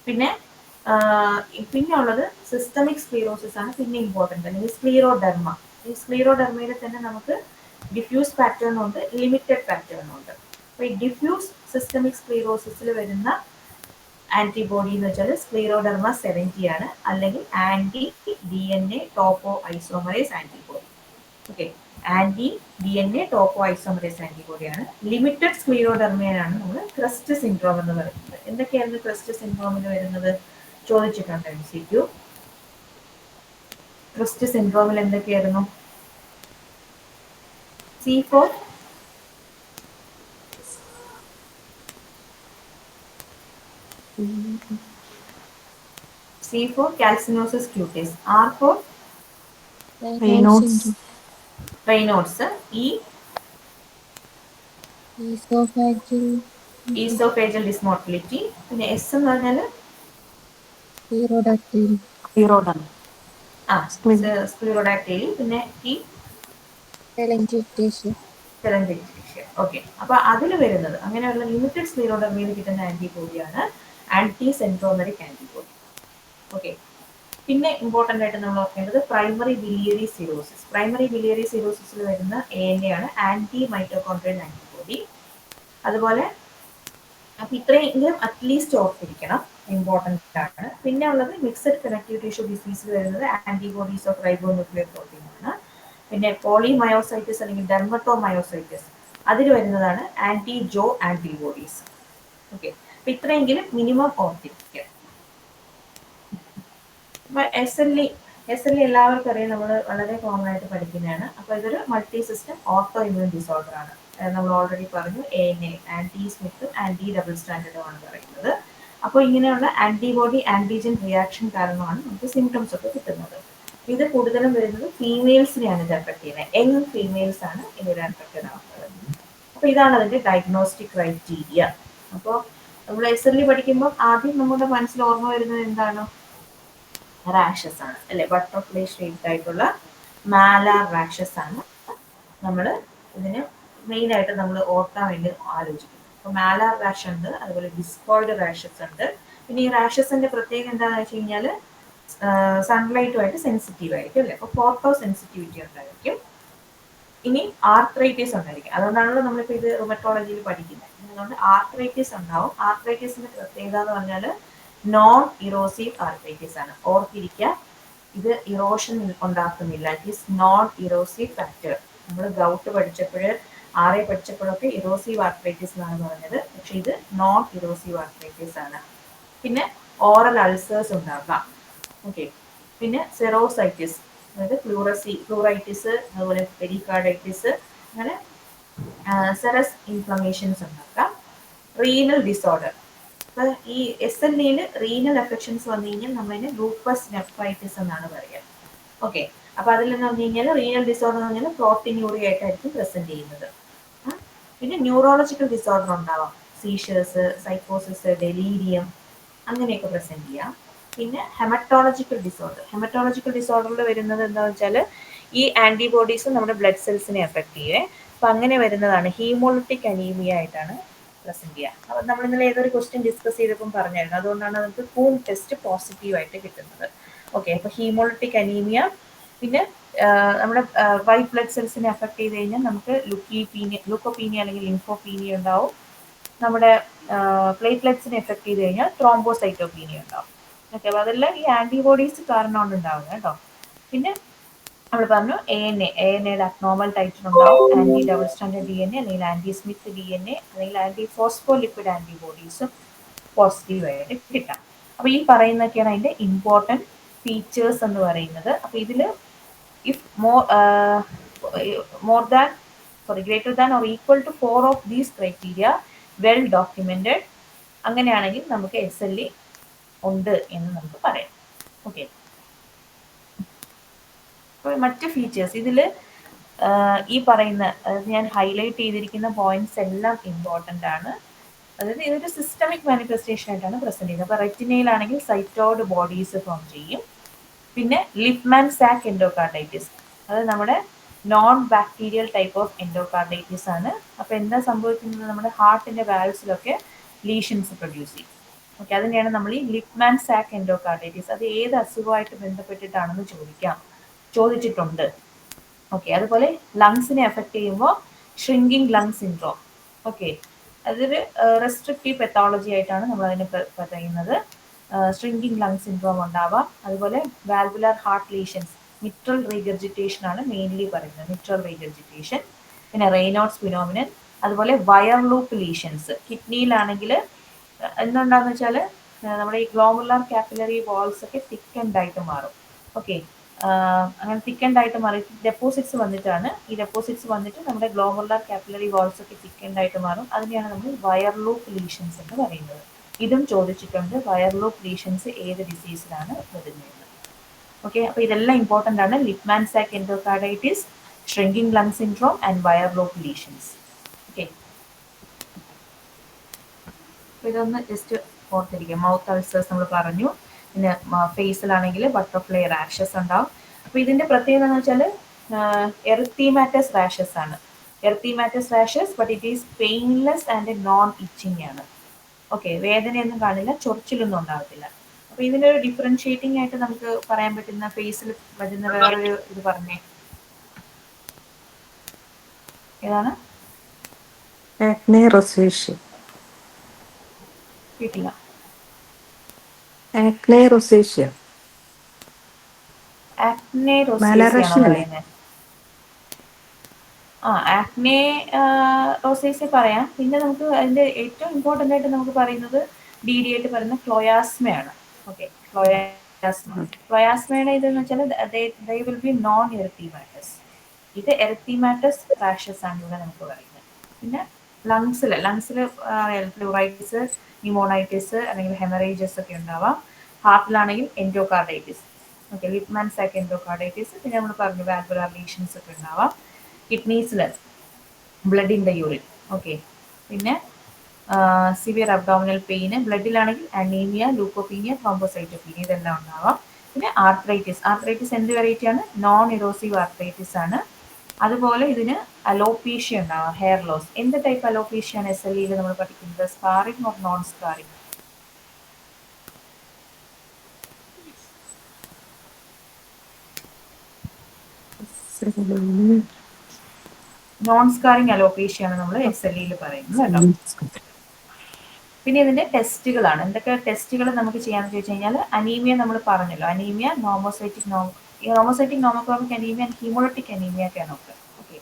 പിന്നെ ഉള്ളത് സിസ്റ്റമിക് സ്ക്ലീറോസിസ് ആണ് പിന്നെ ഇമ്പോർട്ടൻ്റ്, അല്ലെങ്കിൽ സ്ക്ലീറോഡെർമ. ഈ സ്ക്ലീറോഡെർമയിൽ തന്നെ നമുക്ക് ഡിഫ്യൂസ് പാറ്റേൺ ഉണ്ട്, ലിമിറ്റഡ് പാറ്റേൺ ഉണ്ട്. അപ്പൊ ഈ ഡിഫ്യൂസ് സിസ്റ്റമിക് സ്ക്ലീറോസിസിൽ വരുന്ന ആന്റിബോഡി എന്ന് വെച്ചാൽ സ്ക്ലീറോഡെർമ 70 ആണ്, അല്ലെങ്കിൽ anti DNA topoisomerase antibody. Okay, anti DNA topoisomerase ആന്റിബോഡിയാണ്. ലിമിറ്റഡ് സ്ക്ലീറോഡെർമയാണ് നമ്മൾ ക്രസ്റ്റ് സിൻഡ്രോം എന്ന് പറയുന്നത്. എന്തൊക്കെയായിരുന്നു ക്രസ്റ്റ് സിൻഡ്രോമിൽ വരുന്നത് ചോദിച്ചിട്ടുണ്ട് MCQ. ക്രസ്റ്റ് സിൻഡ്രോമിൽ എന്തൊക്കെയായിരുന്നു? C4 calcinosis cutis, R4 Raynaud's, E esophageal dysmotility, പിന്നെ S എന്ന് പറഞ്ഞാൽ സ്ക്ലീറോഡാക്ടൈലി, പിന്നെ T telangiectasia. ഓക്കെ, അപ്പൊ അതിൽ വരുന്നത് അങ്ങനെയുള്ള ലിമിറ്റഡ് സ്ക്ലീറോഡെർമയിൽ കിട്ടുന്ന ആന്റിബോഡിയാണ് ആന്റി സെൻട്രോമറിക് ആന്റിബോഡി. ഓക്കെ, പിന്നെ ഇമ്പോർട്ടൻ്റ് ആയിട്ട് നമ്മൾ ഓർക്കേണ്ടത് primary biliary cirrhosis. Primary biliary സിറോസിസിൽ വരുന്ന ANA ആണ് ആന്റി മൈറ്റോകോൺഡ്രിയൽ ആന്റിബോഡി. അതുപോലെ അപ്പൊ ഇത്രയെങ്കിലും അറ്റ്ലീസ്റ്റ് ഓർത്തിരിക്കണം, ഇമ്പോർട്ടൻ്റ് ആണ്. പിന്നെ ഉള്ളത് മിക്സഡ് കണക്റ്റീവ് ടിഷ്യൂ ഡിസീസിൽ വരുന്നത് ആന്റിബോഡീസ് ഓഫ് റൈബോന്യൂക്ലിയർ പ്രോട്ടീൻ ആണ്. പിന്നെ പോളിമയോസൈറ്റിസ് അല്ലെങ്കിൽ ഡെർമറ്റോമയോസൈറ്റിസ് അതിൽ വരുന്നതാണ് ആന്റി ജോ ആന്റിബോഡീസ്. ഓക്കെ, അപ്പൊ ഇത്രയെങ്കിലും മിനിമം ഓർത്തിരിക്കുക. അപ്പൊ SLE എല്ലാവർക്കും അറിയാം, നമ്മൾ വളരെ കോമൺ ആയിട്ട് പഠിക്കുന്നതാണ്. അപ്പൊ ഇതൊരു multi system auto immune disorder ആണ്. നമ്മൾ ഓൾറെഡി പറഞ്ഞു ANA ആന്റി സ്മിത്തും ആന്റി ഡബിൾ സ്റ്റാൻഡേർഡും ആണ് പറയുന്നത്. അപ്പോൾ ഇങ്ങനെയുള്ള ആന്റിബോഡി ആന്റിജൻ റിയാക്ഷൻ കാരണമാണ് നമുക്ക് സിംറ്റംസ് ഒക്കെ കിട്ടുന്നത്. ഇത് കൂടുതലും വരുന്നത് ഫീമെയിൽസിനെയാണ് ഇത് അഫക്ട് ചെയ്യുന്നത്. യങ് ഫീമെയിൽസ് ആണ് ഇതിൽ അഫക്റ്റഡ് ആവുന്നത്. അപ്പൊ ഇതാണ് അതിന്റെ ഡയഗ്നോസ്റ്റിക് ക്രൈറ്റീരിയ. അപ്പോൾ നമ്മൾ SLE പഠിക്കുമ്പോൾ ആദ്യം നമ്മുടെ മനസ്സിൽ ഓർമ്മ വരുന്നത് എന്താണ്? റാഷസ് ആണ് അല്ലെ, ബട്ടർഫ്ലൈ ഷേപ്ഡ് ആയിട്ടുള്ള മാലാർ റാഷസ് ആണ് നമ്മൾ ഇതിന് മെയിൻ ആയിട്ട് നമ്മൾ ഓർക്കാൻ വേണ്ടി ആലോചിക്കുന്നത്. അപ്പൊ മാലാർ റാഷ് ഉണ്ട്, അതുപോലെ ഡിസ്കോയിഡ് റാഷസ് ഉണ്ട്. പിന്നെ ഈ റാഷസിന്റെ പ്രത്യേകത എന്താണെന്ന് വെച്ച് കഴിഞ്ഞാൽ സൺലൈറ്റുമായിട്ട് സെൻസിറ്റീവ് ആയിരിക്കും അല്ലെ, അപ്പോൾ ഫോട്ടോ സെൻസിറ്റിവിറ്റി ഉണ്ടായിരിക്കും. ഇനി ആർത്രൈറ്റിസ് ഉണ്ടായിരിക്കും. അതുകൊണ്ടാണല്ലോ നമ്മളിപ്പോൾ ഇത് റുമറ്റോളജിയിൽ പഠിക്കുന്നത്. അതുകൊണ്ട് ആർത്രൈറ്റിസ് ഉണ്ടാവും. ആർത്രൈറ്റിസിന്റെ പ്രത്യേകത എന്ന് പറഞ്ഞാൽ നോൺ ഇറോസീവ് ആർത്രൈറ്റിസ് ആണ്. ഓർത്തിരിക്കുക, ഇത് ഇറോഷൻ ഉണ്ടാക്കുന്നില്ല. It is non erosive factor. നമ്മൾ ഗൗട്ട് പഠിച്ചപ്പോൾ പഠിച്ചപ്പോഴൊക്കെ ഇറോസീവ് ആർത്രൈറ്റിസ് എന്നാണ് പറഞ്ഞത്. പക്ഷെ ഇത് നോൺ ഇറോസീവ് ആർത്രൈറ്റിസ് ആണ്. പിന്നെ ഓറൽ അൾസേഴ്സ് ഉണ്ടാകാം. ഓക്കെ. പിന്നെ സെറോസൈറ്റിസ്, അതായത് പ്ലൂറൈറ്റിസ്, അതുപോലെ പെരികാർഡൈറ്റിസ്, അങ്ങനെ സെറസ് ഇൻഫ്ലമേഷൻസ് ഉണ്ടാക്കാം. റീനൽ ഡിസോർഡർ, അപ്പൊ ഈ SLEയിൽ റീനൽ എഫക്ഷൻസ് വന്നു കഴിഞ്ഞാൽ നമ്മളതിന് ലൂപ്പസ് നെഫ്രൈറ്റിസ് എന്നാണ് പറയുക. ഓക്കെ. അപ്പൊ അതിൽ എന്ന് പറഞ്ഞു കഴിഞ്ഞാൽ റീനൽ ഡിസോർഡർ എന്ന് പറഞ്ഞാൽ പ്രോട്ടീനൂറിയ ആയിട്ടായിരിക്കും പ്രസന്റ് ചെയ്യുന്നത്. പിന്നെ ന്യൂറോളജിക്കൽ ഡിസോർഡർ ഉണ്ടാവാം. സീഷേഴ്സ്, സൈക്കോസിസ്, ഡെലീരിയം, അങ്ങനെയൊക്കെ പ്രസന്റ് ചെയ്യാം. പിന്നെ ഹെമറ്റോളജിക്കൽ ഡിസോർഡറിൽ വരുന്നത് എന്താണെന്ന് വെച്ചാൽ ഈ ആന്റിബോഡീസ് നമ്മുടെ ബ്ലഡ് സെൽസിനെ എഫക്ട് ചെയ്യുവേ. അപ്പൊ അങ്ങനെ വരുന്നതാണ് ഹീമോളിറ്റിക് അനീമിയ ആയിട്ടാണ് പ്രസന്റ് ചെയ്യുക. അപ്പൊ നമ്മൾ ഇന്നലെ ഏതൊരു ക്വസ്റ്റ്യൻ ഡിസ്കസ് ചെയ്തപ്പോൾ പറഞ്ഞായിരുന്നു, അതുകൊണ്ടാണ് നമുക്ക് കൂം ടെസ്റ്റ് പോസിറ്റീവ് ആയിട്ട് കിട്ടുന്നത്. ഓക്കെ. അപ്പൊ ഹീമോളിറ്റിക് അനീമിയ, പിന്നെ നമ്മുടെ വൈറ്റ് ബ്ലഡ് സെൽസിനെ എഫക്ട് ചെയ്ത് കഴിഞ്ഞാൽ നമുക്ക് ലുക്കോപീനിയ അല്ലെങ്കിൽ ലിംഫോപീനിയ ഉണ്ടാവും. നമ്മുടെ പ്ലേറ്റ്ലെറ്റ്സിനെ എഫക്ട് ചെയ്ത് കഴിഞ്ഞാൽ ത്രോംബോസൈറ്റോപീനിയ ഉണ്ടാവും. ഓക്കെ. അപ്പോൾ അതെല്ലാം ഈ ആന്റിബോഡീസ് കാരണമാണ് ഉണ്ടാവുന്നത് കേട്ടോ. പിന്നെ നമ്മൾ പറഞ്ഞു ANA-യുടെ അബ്നോർമൽ ടൈറ്റർ ഉണ്ടാവും. ആന്റി ഡബിൾ സ്റ്റാൻഡേർഡ് DNA അല്ലെങ്കിൽ ആന്റി സ്മിത്ത് DNA അല്ലെങ്കിൽ ആന്റി ഫോസ്ഫോലിപ്പിഡ് ആന്റിബോഡീസും പോസിറ്റീവ് ആയിട്ട് കിട്ടാം. അപ്പോൾ ഈ പറയുന്നതൊക്കെയാണ് അതിന്റെ ഇമ്പോർട്ടൻറ്റ് ഫീച്ചേഴ്സ് എന്ന് പറയുന്നത്. അപ്പോൾ ഇതിൽ if greater than or equal to 4 of these criteria well documented, അങ്ങനെയാണെങ്കിൽ നമുക്ക് SLE ഉണ്ട് എന്ന് നമുക്ക് പറയാം. ഓക്കെ. അപ്പോൾ മറ്റ് ഫീച്ചേഴ്സ് ഇതിൽ ഈ പറയുന്ന, അതായത് ഞാൻ ഹൈലൈറ്റ് ചെയ്തിരിക്കുന്ന പോയിന്റ്സ് എല്ലാം ഇമ്പോർട്ടൻ്റ് ആണ്. അതായത് ഇതൊരു സിസ്റ്റമിക് മാനിഫെസ്റ്റേഷൻ ആയിട്ടാണ് പ്രസന്റ് ചെയ്യുന്നത്. അപ്പോൾ റെറ്റിനയിലാണെങ്കിൽ സൈറ്റോയിഡ് ബോഡീസ് ഫോം ചെയ്യും. പിന്നെ ലിപ്മാൻ സാക്ക് എൻഡോകാർഡൈറ്റിസ്, അത് നമ്മുടെ non bacterial type of endocarditis ആണ്. അപ്പോൾ എന്താ സംഭവിക്കുന്നത്, നമ്മുടെ ഹാർട്ടിന്റെ വാൽവ്സിലൊക്കെ ലീഷൻസ് പ്രൊഡ്യൂസ് ചെയ്യും. ഓക്കെ. അതിനെയാണ് നമ്മൾ ഈ ലിപ്മാൻ സാക്ക് എൻഡോകാർഡൈറ്റിസ്, അത് ഏത് അസുഖമായിട്ട് ബന്ധപ്പെട്ടിട്ടാണെന്ന് ചോദിച്ചിട്ടുണ്ട്. ഓക്കെ. അതുപോലെ ലങ്സിനെ എഫക്ട് ചെയ്യുമ്പോൾ ഷ്രിങ്കിങ് ലങ് സിൻഡ്രോം. ഓക്കെ. അതൊരു റെസ്ട്രിക്റ്റീവ് പെത്തോളജി ആയിട്ടാണ് നമ്മൾ അതിനെ പറയുന്നത്. ഷ്രിങ്കിങ് ലങ് സിൻഡ്രോം ഉണ്ടാവാം. അതുപോലെ valvular heart lesions, mitral regurgitation ആണ് മെയിൻലി പറയുന്നത്, മിട്രൽ റീഗർജിറ്റേഷൻ. പിന്നെ റെയ്നോട്ട്സ് ഫിനോമിനൻ, അതുപോലെ വയർ ലൂപ്പ് ലീഷൻസ്. കിഡ്നിയിലാണെങ്കിൽ എന്തുണ്ടാന്ന് വെച്ചാൽ നമ്മുടെ ഈ ഗ്ലോമുലാർ കാപ്പിലറി വാൾസ് ഒക്കെ തിക്കൻഡ് ആയിട്ട് മാറും. ഓക്കെ. അങ്ങനെ തിക്കൻഡ് ആയിട്ട് മാറി ഡെപ്പോസിറ്റ്സ് വന്നിട്ടാണ്, ഈ ഡെപ്പോസിറ്റ്സ് വന്നിട്ട് നമ്മുടെ ഗ്ലോമുലാർ കാപ്പിലറി വാൾസ് ഒക്കെ തിക്കൻഡ് ആയിട്ട് മാറും. അതിനെയാണ് നമ്മൾ വയർ ലൂപ്പ് ലീഷൻസ് എന്ന് പറയുന്നത്. ഇതും ചോദിച്ചിട്ടുണ്ട്, വയർ ലൂപ്പ് ലീഷൻസ് ഏത് ഡിസീസിലാണ് വരുന്നത്. ഓക്കെ. അപ്പോൾ ഇതെല്ലാം ഇമ്പോർട്ടൻ്റ് ആണ്. Libman Sacks endocarditis, shrinking lung syndrome and wire loop lesions. Okay. അപ്പോൾ ഇതൊന്ന് ജസ്റ്റ് ഓർത്തിരിക്കുക. മൗത്ത് അൾസേഴ്സ് നമ്മൾ പറഞ്ഞു. പിന്നെ ഫേസിലാണെങ്കിൽ ബട്ടർഫ്ലൈ റാഷസ് ഉണ്ടാവും. അപ്പോൾ ഇതിൻ്റെ പ്രത്യേകത എന്ന് വെച്ചാൽ എറിത്തീമാറ്റസ് റാഷസ് ആണ്. Erythematous rashes, but it is painless and non itching ആണ്. ഓക്കെ. വേദനയൊന്നും കാണില്ല, ചൊറിച്ചിലൊന്നും ഉണ്ടാകത്തില്ല. അപ്പോൾ ഇതിൻ്റെ ഒരു ഡിഫറൻഷിയേറ്റിംഗ് ആയിട്ട് നമുക്ക് പറയാൻ പറ്റുന്ന ഫേസിൽ വരുന്ന വേറൊരു ഇത് പറഞ്ഞേ, ഏതാണ്? Acne rosacea. കേട്ടില്ല. Acne rosacea. ആക്നെ റോസേസിയ ആണോ Malarashi അല്ലേ? പറയുന്നത്? ആക്നെ റോസേസിയ പറയാം. പിന്നെ നമുക്ക് അതിന്റെ ഏറ്റവും ഇമ്പോർട്ടൻ്റ് ആയിട്ട് നമുക്ക് പറയുന്നത് DD ആയിട്ട് പറയുന്ന ക്ലോയാസ്മയാണ്. ഓക്കെ. ക്ലോയാസ്മയുടെ ഇതെന്ന് വെച്ചാൽ ദേ വിൽ ബി നോൺ എറിത്തീമാറ്റസ്. ഇത് എറിത്തീമാറ്റസ് റാഷസ് ആണ് ഇവിടെ നമുക്ക് പറയുന്നത്. പിന്നെ ലങ്സിൽ പ്ലൂറൈറ്റിസ്, ന്യൂമോണൈറ്റിസ് അല്ലെങ്കിൽ ഹെമറേജസ് ഒക്കെ ഉണ്ടാവാം. ഹാർട്ടിലാണെങ്കിൽ endocarditis. Okay. Libman Sacks endocarditis. പിന്നെ നമ്മൾ പറഞ്ഞു വാൽവുലാർ ലീഷൻസ് ഒക്കെ ഉണ്ടാവാം. കിഡ്നീസിൽ blood in the urine. Okay. പിന്നെ സിവിയർ അബ്ഡോമിനൽ പെയിന്, ബ്ലഡിലാണെങ്കിൽ അനീമിയ, ലൂക്കോപീനിയ, ത്രോംബോസൈറ്റോപീനിയ, ഇതെല്ലാം ഉണ്ടാവാം. പിന്നെ ആർത്രൈറ്റിസ് എന്ത് വെറൈറ്റി ആണ്? നോൺ ഇറോസീവ് ആർത്രൈറ്റിസ് ആണ്. അതുപോലെ ഇതിന് അലോപീഷ്യ ഉണ്ടാവാം, ഹെയർ ലോസ്. എന്ത് ടൈപ്പ് അലോപീഷ്യ ആണ് SLEയിൽ നമ്മൾ പഠിക്കുന്നത്? Scarring or non scarring? Non scarring അലോപേഷ്യാണ് നമ്മൾ SLE പറയുന്നത് കേട്ടോ. പിന്നെ ഇതിന്റെ ടെസ്റ്റുകളാണ്. എന്തൊക്കെ ടെസ്റ്റുകൾ നമുക്ക് ചെയ്യാന്ന് ചോദിച്ചു കഴിഞ്ഞാൽ അനീമിയ നമ്മൾ പറഞ്ഞല്ലോ. അനീമിയ, നോമോസൈറ്റിക് നോമോക്രോമിക് അനീമിയ, ഹീമോളിറ്റിക് അനീമിയ ഒക്കെയാണ് ഒക്കെ. ഓക്കെ.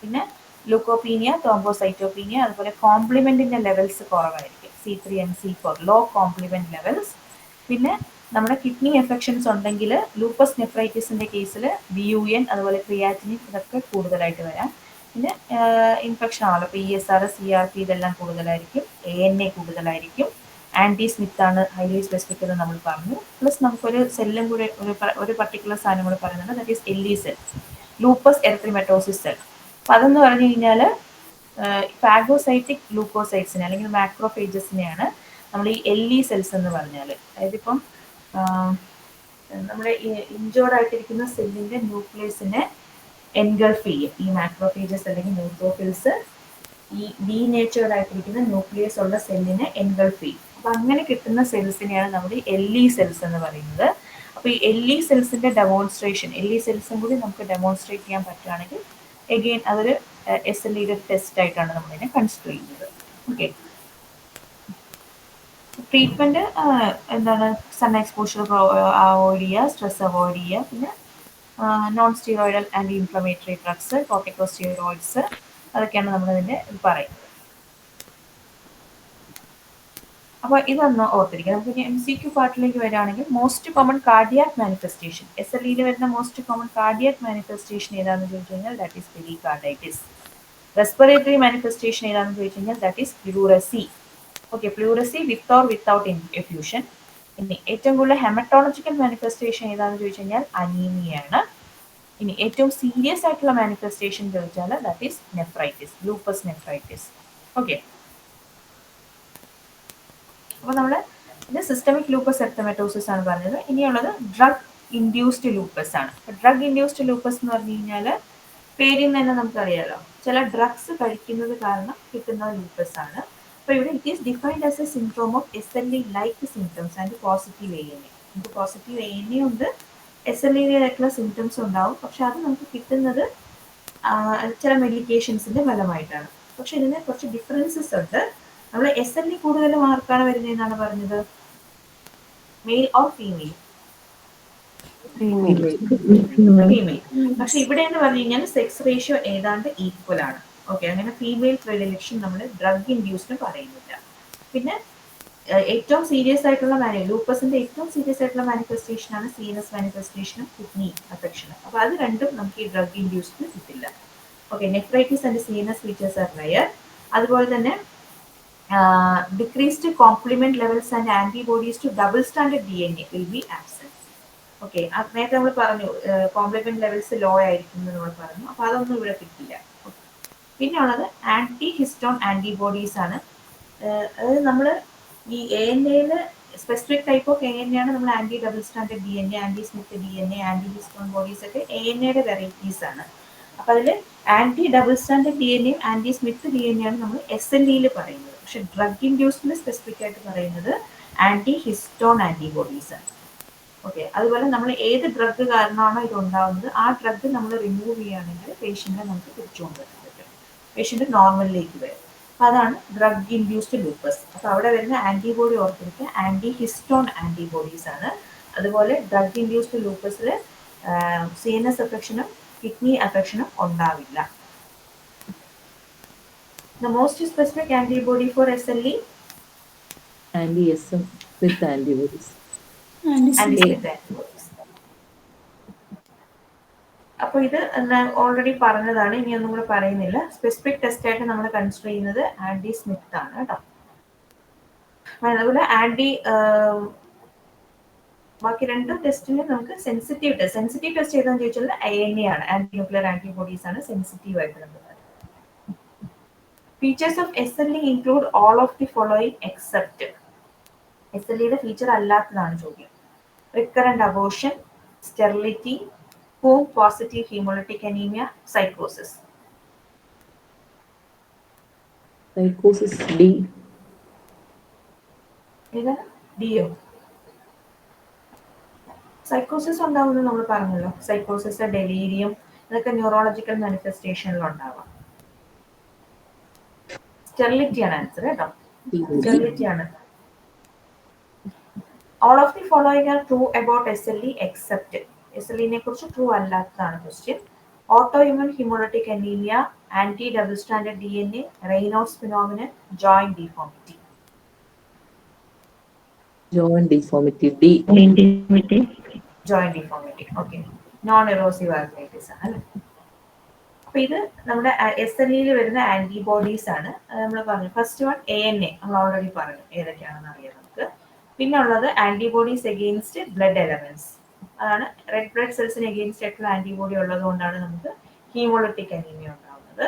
പിന്നെ ലുക്കോപീനിയ, തോംബോസൈറ്റോപീനിയ, അതുപോലെ കോംപ്ലിമെന്റിന്റെ ലെവൽസ് കുറവായിരിക്കും. C3 and C4 law complement levels. പിന്നെ നമ്മുടെ കിഡ്നി എഫക്ഷൻസ് ഉണ്ടെങ്കിൽ ലൂപ്പസ് നെഫ്രൈറ്റിസിന്റെ കേസിൽ BUN അതുപോലെ ക്രിയാറ്റിനിൻ ഇതൊക്കെ കൂടുതലായിട്ട് വരാം. പിന്നെ ഇൻഫെക്ഷൻ ആണല്ലോ, PSR, CRP ഇതെല്ലാം കൂടുതലായിരിക്കും. ANA കൂടുതലായിരിക്കും. ആന്റി സ്മിത്ത് ആണ് ഹൈലി സ്പെസിഫിക് എന്ന് നമ്മൾ പറഞ്ഞു. പ്ലസ് നമുക്കൊരു സെല്ലും കൂടെ ഒരു പർട്ടിക്കുലർ സാധനം കൂടെ പറയുന്നുണ്ട്, that is LE cell, lupus erythematosus cell. അപ്പം അതെന്ന് പറഞ്ഞു കഴിഞ്ഞാൽ ഫാഗോസൈറ്റിക് ലൂക്കോസൈറ്റ്സിനെ അല്ലെങ്കിൽ മാക്രോഫേജസിനെയാണ് നമ്മൾ ഈ LE സെൽസ് എന്ന് പറഞ്ഞാൽ. അതായത് ഇപ്പം നമ്മുടെ ഇൻജോർഡ് ആയിട്ടിരിക്കുന്ന സെല്ലിന്റെ ന്യൂക്ലിയസിനെ എൻഗൾഫ് ചെയ്യും ഈ മാക്രോഫേജസ് അല്ലെങ്കിൽ ന്യൂട്രോഫിൽസ്. ഈ ഡീനേച്ചേർഡ് ആയിട്ടിരിക്കുന്ന ന്യൂക്ലിയസ് ഉള്ള സെല്ലിനെ എൻഗൾഫ് ചെയ്യും. അപ്പൊ അങ്ങനെ കിട്ടുന്ന സെൽസിനെയാണ് നമ്മൾ ഈ LE സെൽസ് എന്ന് പറയുന്നത്. അപ്പൊ ഈ LE സെൽസിന്റെ ഡെമോൺസ്ട്രേഷൻ, LE സെൽസും കൂടി നമുക്ക് ഡെമോൺസ്ട്രേറ്റ് ചെയ്യാൻ പറ്റുകയാണെങ്കിൽ എഗെയിൻ അതൊരു SLE ടെസ്റ്റ് ആയിട്ടാണ് നമ്മളിതിനെ കൺസിഡർ ചെയ്യുന്നത്. ഓക്കെ. ട്രീറ്റ്മെന്റ് എന്താണ്, സൺ എക്സ്പോഷർ അവോയ്ഡ് ചെയ്യുക, സ്ട്രെസ് അവോയ്ഡ് ചെയ്യുക, പിന്നെ non steroidal anti inflammatory drugs, corticosteroids, അതൊക്കെയാണ് നമ്മളിതിൻ്റെ പറയുന്നത്. അപ്പോൾ ഇതൊന്ന് ഓർത്തിരിക്കുക. നമുക്ക് MCQ പാർട്ടിലേക്ക് വരികയാണെങ്കിൽ most common cardiac manifestation, SLE വരുന്ന മോസ്റ്റ് കോമൺ കാർഡിയാക് മാനിഫെസ്റ്റേഷൻ ഏതാണെന്ന് ചോദിച്ചു കഴിഞ്ഞാൽ that is pericarditis. Respiratory manifestation ഏതാണെന്ന് ചോദിച്ചു കഴിഞ്ഞാൽ that is pleurisy. Okay, pleurisy with or without effusion. ഇനി ഏറ്റവും കൂടുതൽ ഹെമറ്റോളജിക്കൽ മാനിഫെസ്റ്റേഷൻ ഏതാണെന്ന് ചോദിച്ചു കഴിഞ്ഞാൽ അനീമിയാണ്. ഇനി ഏറ്റവും സീരിയസ് ആയിട്ടുള്ള മാനിഫെസ്റ്റേഷൻ ചോദിച്ചാൽ that is nephritis, lupus nephritis. Okay. അപ്പോൾ നമ്മൾ ഇത് സിസ്റ്റമിക് ലൂപ്പസ് എറിത്തെമറ്റോസിസ് ആണ് പറഞ്ഞത്. ഇനിയുള്ളത് ഡ്രഗ് ഇൻഡ്യൂസ്ഡ് ലൂപ്പസ് ആണ്. ഡ്രഗ് ഇൻഡ്യൂസ്ഡ് ലൂപ്പസ് എന്ന് പറഞ്ഞു കഴിഞ്ഞാൽ പേരിൽ നിന്ന് തന്നെ നമുക്കറിയാലോ, ചില ഡ്രഗ്സ് കഴിക്കുന്നത് കാരണം കിട്ടുന്ന ലൂപ്പസ് ആണ്. അപ്പോൾ ഇവിടെ it is defined as A syndrome of SLE like symptoms and positive ANA. നമുക്ക് പോസിറ്റീവ് ANA ഉണ്ട്, SLE ആയിട്ടുള്ള സിംറ്റംസ് ഉണ്ടാവും. പക്ഷെ അത് നമുക്ക് കിട്ടുന്നത് ചില മെഡിക്കേഷൻസിന്റെ ഫലമായിട്ടാണ്. പക്ഷെ ഇതിന് കുറച്ച് ഡിഫറൻസസ് ഉണ്ട്. നമ്മൾ SLE കൂടുതലും ആർക്കാണ് വരുന്നതെന്നാണ് പറഞ്ഞത്, മെയിൽ ഓർ ഫീമെയിൽ? ഫീമെയിൽ. പക്ഷെ ഇവിടെ എന്ന് പറഞ്ഞു കഴിഞ്ഞാൽ സെക്സ് റേഷ്യോ ഏതാണ്ട് ഈക്വൽ ആണ്. ഓക്കെ, അങ്ങനെ ഫീമെയിൽ പ്രിഡിലക്ഷൻ നമ്മൾ ഡ്രഗ് ഇൻഡ്യൂസ്ഡ് പറയുന്നില്ല. പിന്നെ ഏറ്റവും സീരിയസ് ആയിട്ടുള്ള ലൂപ്പസിന്റെ ഏറ്റവും സീരിയസ് ആയിട്ടുള്ള മാനിഫെസ്റ്റേഷൻ ആണ് CNS മാനിഫെസ്റ്റേഷനും കിഡ്നി അഫക്ഷനും. അപ്പൊ അത് രണ്ടും നമുക്ക് ഈ ഡ്രഗ് ഇൻഡ്യൂസ്ഡ് കിട്ടില്ല. Okay, nephritis and CNS features are rare. അതുപോലെ തന്നെ decreased complement levels and antibodies to double stranded DNA will be absent. Okay, നേരത്തെ നമ്മൾ പറഞ്ഞു കോംപ്ലിമെന്റ് ലെവൽസ് ലോ ആയിരിക്കും എന്ന് നമ്മൾ പറഞ്ഞു. അപ്പൊ അതൊന്നും ഇവിടെ കിട്ടില്ല. പിന്നെ ഉള്ളത് ആന്റി ഹിസ്റ്റോൺ ആന്റിബോഡീസ് ആണ്. അതായത് നമ്മൾ ഈ ANA specific type of ANA ആണ് നമ്മൾ anti double standard DNA, anti Smith DNA, anti histone bodies ഒക്കെ ANA വെറൈറ്റീസ് ആണ്. അപ്പൊ അതിൽ anti double standard DNA, anti Smith DNA ആണ് നമ്മൾ SLE പറയുന്നത്. പക്ഷെ ഡ്രഗ് ഇൻഡ്യൂസ്ഡിൽ സ്പെസിഫിക് ആയിട്ട് പറയുന്നത് ആന്റി ഹിസ്റ്റോൺ ആന്റിബോഡീസ് ആണ്. ഓക്കെ, അതുപോലെ നമ്മൾ ഏത് ഡ്രഗ് കാരണമാണോ ഇത് ഉണ്ടാവുന്നത് ആ ഡ്രഗ് നമ്മൾ റിമൂവ് ചെയ്യുകയാണെങ്കിൽ പേഷ്യന്റിനെ നമുക്ക് തിരിച്ചുകൊണ്ടുവരാൻ പറ്റും, പേഷ്യന്റ് നോർമലിലേക്ക് വരും. അപ്പൊ അതാണ് ഡ്രഗ് ഇൻഡ്യൂസ്ഡ് ലൂപ്പസ്. അപ്പൊ അവിടെ വരുന്ന ആന്റിബോഡി ഓർത്തിരിക്കുക, ആന്റി ഹിസ്റ്റോൺ ആന്റിബോഡീസ് ആണ്. അതുപോലെ ഡ്രഗ് ഇൻഡ്യൂസ്ഡ് ലൂപ്പസിൽ CNS അഫക്ഷനും കിഡ്നി അഫക്ഷനും ഉണ്ടാവില്ല. The most specific antibody for SLE? Anti-SM with antibodies. Anti-Smith antibodies. അപ്പോൾ ഇത് ഓൾറെഡി പറഞ്ഞതാണ്, ഇനി ഒന്നും കൂടെ പറയുന്നില്ല. സ്പെസിഫിക് ടെസ്റ്റ് ആയിട്ട് നമ്മൾ കൺസിഡർ ചെയ്യുന്നത് ആന്റി സ്മിത്ത് ആണ് കേട്ടോ. അതുപോലെ ബാക്കി രണ്ട് ടെസ്റ്റിന് നമുക്ക് സെൻസിറ്റീവ് ടെസ്റ്റ് ഏതാണെന്ന് ചോദിച്ചാൽ ANA ആണ്, ആന്റി ന്യൂക്ലിയർ ആന്റിബോഡീസ് ആണ് സെൻസിറ്റീവ് ആയിട്ട് നമ്മൾ. Features of SLE include all of the following except. SLE feature അല്ലാത്തതാണ് ചോദ്യം. Recurrent abortion, sterility, positive haemolytic anaemia, സൈക്കോസിസ്. Psychosis D. ഏതാണ്? ഡിയോ. സൈക്കോസിസ് ഉണ്ടാവുമെന്ന് നമ്മൾ പറഞ്ഞല്ലോ. സൈക്കോസിസ്, ഡെലീരിയം, ഇതൊക്കെ ന്യൂറോളജിക്കൽ മാനിഫെസ്റ്റേഷനിൽ ഉണ്ടാവാം. സ്റ്റെറിലിറ്റി ആണ് ആൻസർ കേട്ടോ. D. സ്റ്റെറിലിറ്റി ആണ്. All of the following are true about SLE except SLE നെ കുറിച്ച് ട്രൂ അല്ലാത്തതാണ് question. Autoimmune haemolytic anaemia, anti double standard DNA, Raynaud's phenomenon, joint deformity. Joint deformity. D. Indemnity. Joint deformity. Okay, non erosive arthritis ആണ് അല്ലേ. അപ്പൊ ഇത് നമ്മുടെ SLE വരുന്ന antibodies ആണ്. നമ്മൾ പറഞ്ഞു ഫസ്റ്റ് വൺ ANA, നമ്മൾ ഓൾറെഡി പറഞ്ഞു ഏതൊക്കെയാണെന്ന് അറിയാം നമുക്ക്. പിന്നെ ഉള്ളത് ആന്റിബോഡീസ് എഗെയിൻസ്റ്റ് ബ്ലഡ് എലമെന്റ്സ്, അതാണ് റെഡ് ബ്ലഡ് സെൽസിന് എഗെയിൻസ്റ്റ് ആയിട്ടുള്ള ആന്റിബോഡി ഉള്ളത് കൊണ്ടാണ് നമുക്ക് ഹീമോളിറ്റിക് അനീമിയ ഉണ്ടാവുന്നത്.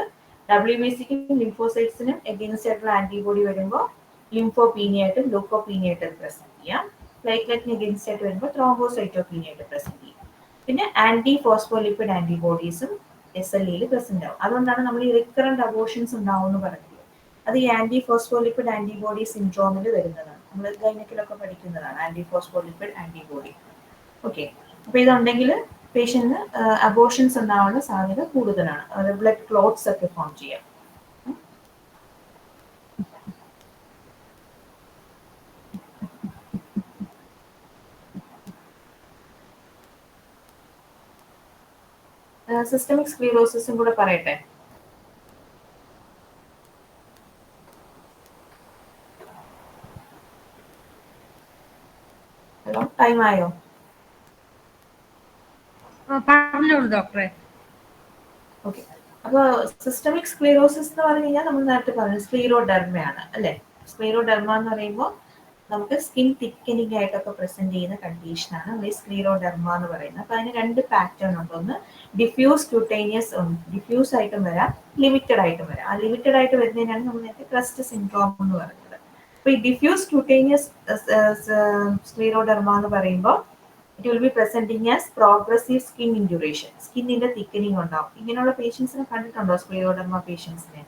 WBCക്കും ലിംഫോസൈറ്റ്സിനും എഗെയിൻസ്റ്റ് ആയിട്ടുള്ള ആന്റിബോഡി വരുമ്പോൾ ലിംഫോപീനിയ ആയിട്ടും ലൂക്കോപീനിയ ആയിട്ടും പ്രസന്റ് ചെയ്യാം. പ്ലേറ്റ്ലെറ്റിന് എഗെയിൻസ്റ്റ് ആയിട്ട് വരുമ്പോൾ ത്രോംബോസൈറ്റോപീനിയ ആയിട്ട് പ്രസന്റ് ചെയ്യും. പിന്നെ ആന്റി ഫോസ്ഫോലിപ്പിഡ് ആന്റിബോഡീസും SLEയിൽ പ്രസന്റ് ആവും. അതുകൊണ്ടാണ് നമ്മൾ ഈ റിക്കറന്റ് അബോർഷൻസ് ഉണ്ടാവും എന്ന് പറയുന്നത്. അത് ഈ ആന്റി ഫോസ്ഫോലിപ്പിഡ് ആന്റിബോഡി സിൻഡ്രോമിൽ വരുന്നതാണ്. നമ്മൾ ഗൈനക്കിലൊക്കെ പഠിക്കുന്നതാണ് ആന്റി ഫോസ്ഫോലിപ്പിഡ് ആന്റിബോഡി. ഓക്കെ, അപ്പൊ ഇതുണ്ടെങ്കിൽ പേഷ്യന്റിന് അബോർഷൻസ് ഉണ്ടാവാനുള്ള സാധ്യത കൂടുതലാണ്. അത് ബ്ലഡ് ക്ലോട്ട്സ് ഒക്കെ ഫോം ചെയ്യാം. സിസ്റ്റമിക് സ്ക്ലീറോസിസും കൂടെ പറയട്ടെ. ഹലോ, ടൈം ആയോ? പറഞ്ഞോളൂ ഡോക്ടറെ. ഓക്കെ, അപ്പൊ സിസ്റ്റമിക് സ്ക്ലീറോസിസ് എന്ന് പറഞ്ഞു കഴിഞ്ഞാൽ നമ്മൾ നേരത്തെ പറഞ്ഞു സ്ക്ലീറോഡെർമയാണ് അല്ലെ. സ്ക്ലീറോഡെർമ എന്ന് പറയുമ്പോൾ നമുക്ക് സ്കിൻ തിക്കനിങ് ആയിട്ടൊക്കെ പ്രസന്റ് ചെയ്യുന്ന കണ്ടീഷനാണ് നമ്മൾ ഈ സ്ക്ലീറോഡെർമ എന്ന് പറയുന്നത്. അപ്പൊ അതിന് രണ്ട് പാറ്റേൺ ഉണ്ട്. ഒന്ന് ഡിഫ്യൂസ് ക്യൂട്ടേനിയസ്, ഡിഫ്യൂസ് ആയിട്ടും വരാം, ലിമിറ്റഡ് ആയിട്ടും വരാം. ആ ലിമിറ്റഡ് ആയിട്ട് വരുന്നതിനാണ് നമ്മൾ നേരത്തെ ക്രസ്റ്റ് സിൻഡ്രോം എന്ന് പറയുന്നത്. അപ്പൊ ഈ ഡിഫ്യൂസ് ക്യൂട്ടേനിയസ് സ്ക്ലീറോഡെർമ എന്ന് പറയുമ്പോൾ it will be presenting as progressive skin induration, സ്കിന്നിന്റെ തിക്കനിങ് ഉണ്ടാവും. ഇങ്ങനെയുള്ള പേഷ്യൻസിനെ കണ്ടിട്ടുണ്ടോ? സ്ക്ലീറോഡെർമ പേഷ്യൻസിനെ